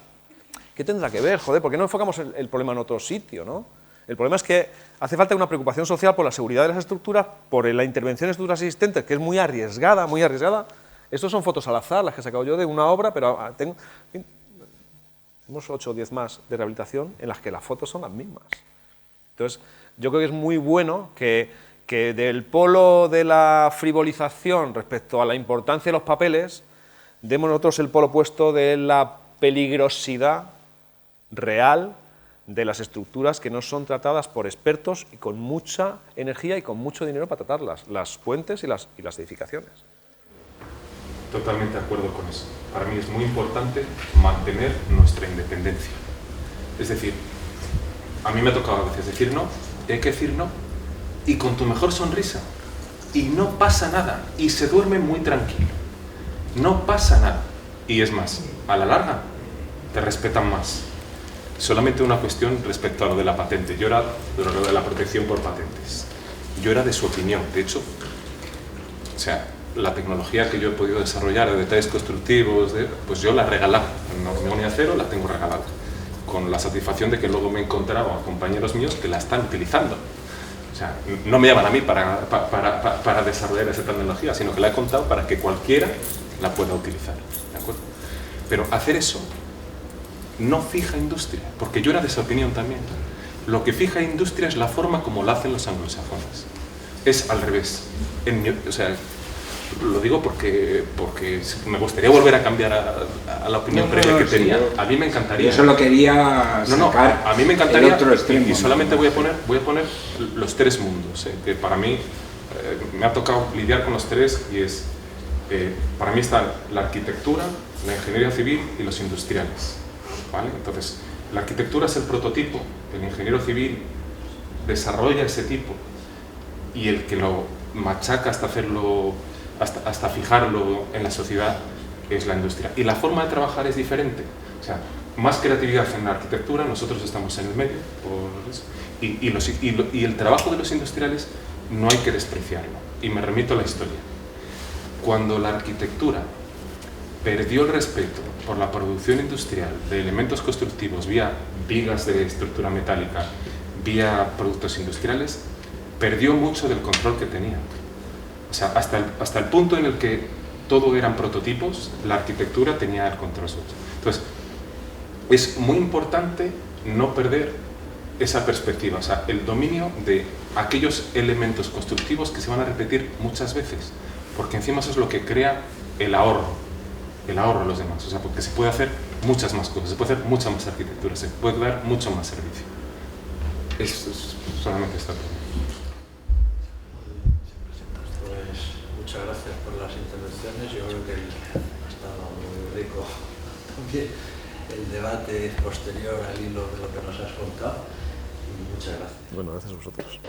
¿Qué tendrá que ver? Joder, ¿por qué no enfocamos el problema en otro sitio, ¿no? El problema es que hace falta una preocupación social por la seguridad de las estructuras, por la intervención de estructuras existentes, que es muy arriesgada, muy arriesgada. Estos son fotos al azar, las que he sacado yo de una obra, pero tenemos 8 o 10 más de rehabilitación en las que las fotos son las mismas. Entonces, yo creo que es muy bueno que del polo de la frivolización respecto a la importancia de los papeles, demos nosotros el polo opuesto de la peligrosidad real de las estructuras que no son tratadas por expertos y con mucha energía y con mucho dinero para tratarlas, las puentes y las edificaciones. Totalmente de acuerdo con eso. Para mí es muy importante mantener nuestra independencia. Es decir, a mí me ha tocado a veces decir no, y hay que decir no, y con tu mejor sonrisa, y no pasa nada, y se duerme muy tranquilo. No pasa nada. Y es más, a la larga, te respetan más. Solamente una cuestión respecto a lo de la patente. Yo era de lo de la protección por patentes. Yo era de su opinión. De hecho, o sea, la tecnología que yo he podido desarrollar de detalles constructivos, pues yo la regalaba. En hormigón y acero la tengo regalada. Con la satisfacción de que luego me he encontrado a compañeros míos que la están utilizando. O sea, no me llaman a mí para desarrollar esa tecnología, sino que la he contado para que cualquiera la pueda utilizar. ¿De acuerdo? Pero hacer eso no fija industria, porque yo era de esa opinión también. Lo que fija industria es la forma como la hacen los anglosajones. Es al revés. O sea, lo digo porque me gustaría volver a cambiar a la opinión previa que tenía. A mí me encantaría. Yo solo quería sacar a mí me encantaría, otro extremo, y solamente voy a poner los tres mundos, que para mí me ha tocado lidiar con los tres, y es, para mí están la arquitectura, la ingeniería civil y los industriales. ¿vale? Entonces, la arquitectura es el prototipo, el ingeniero civil desarrolla ese tipo y el que lo machaca hasta hacerlo, hasta fijarlo en la sociedad es la industria. Y la forma de trabajar es diferente. O sea, más creatividad en la arquitectura, nosotros estamos en el medio, por eso, y el trabajo de los industriales no hay que despreciarlo. Y me remito a la historia. Cuando la arquitectura perdió el respeto por la producción industrial de elementos constructivos vía vigas de estructura metálica, vía productos industriales, perdió mucho del control que tenía. O sea, hasta el punto en el que todo eran prototipos, la arquitectura tenía el control sobre eso. Entonces, es muy importante no perder esa perspectiva, o sea, el dominio de aquellos elementos constructivos que se van a repetir muchas veces, porque encima eso es lo que crea el ahorro a los demás, o sea, porque se puede hacer muchas más cosas, se puede hacer mucha más arquitectura, se puede dar mucho más servicio. Eso es solamente esta pregunta. Pues muchas gracias por las intervenciones. Yo creo que ha estado muy rico también el debate posterior al hilo de lo que nos has contado. Y muchas gracias. Bueno, gracias a vosotros.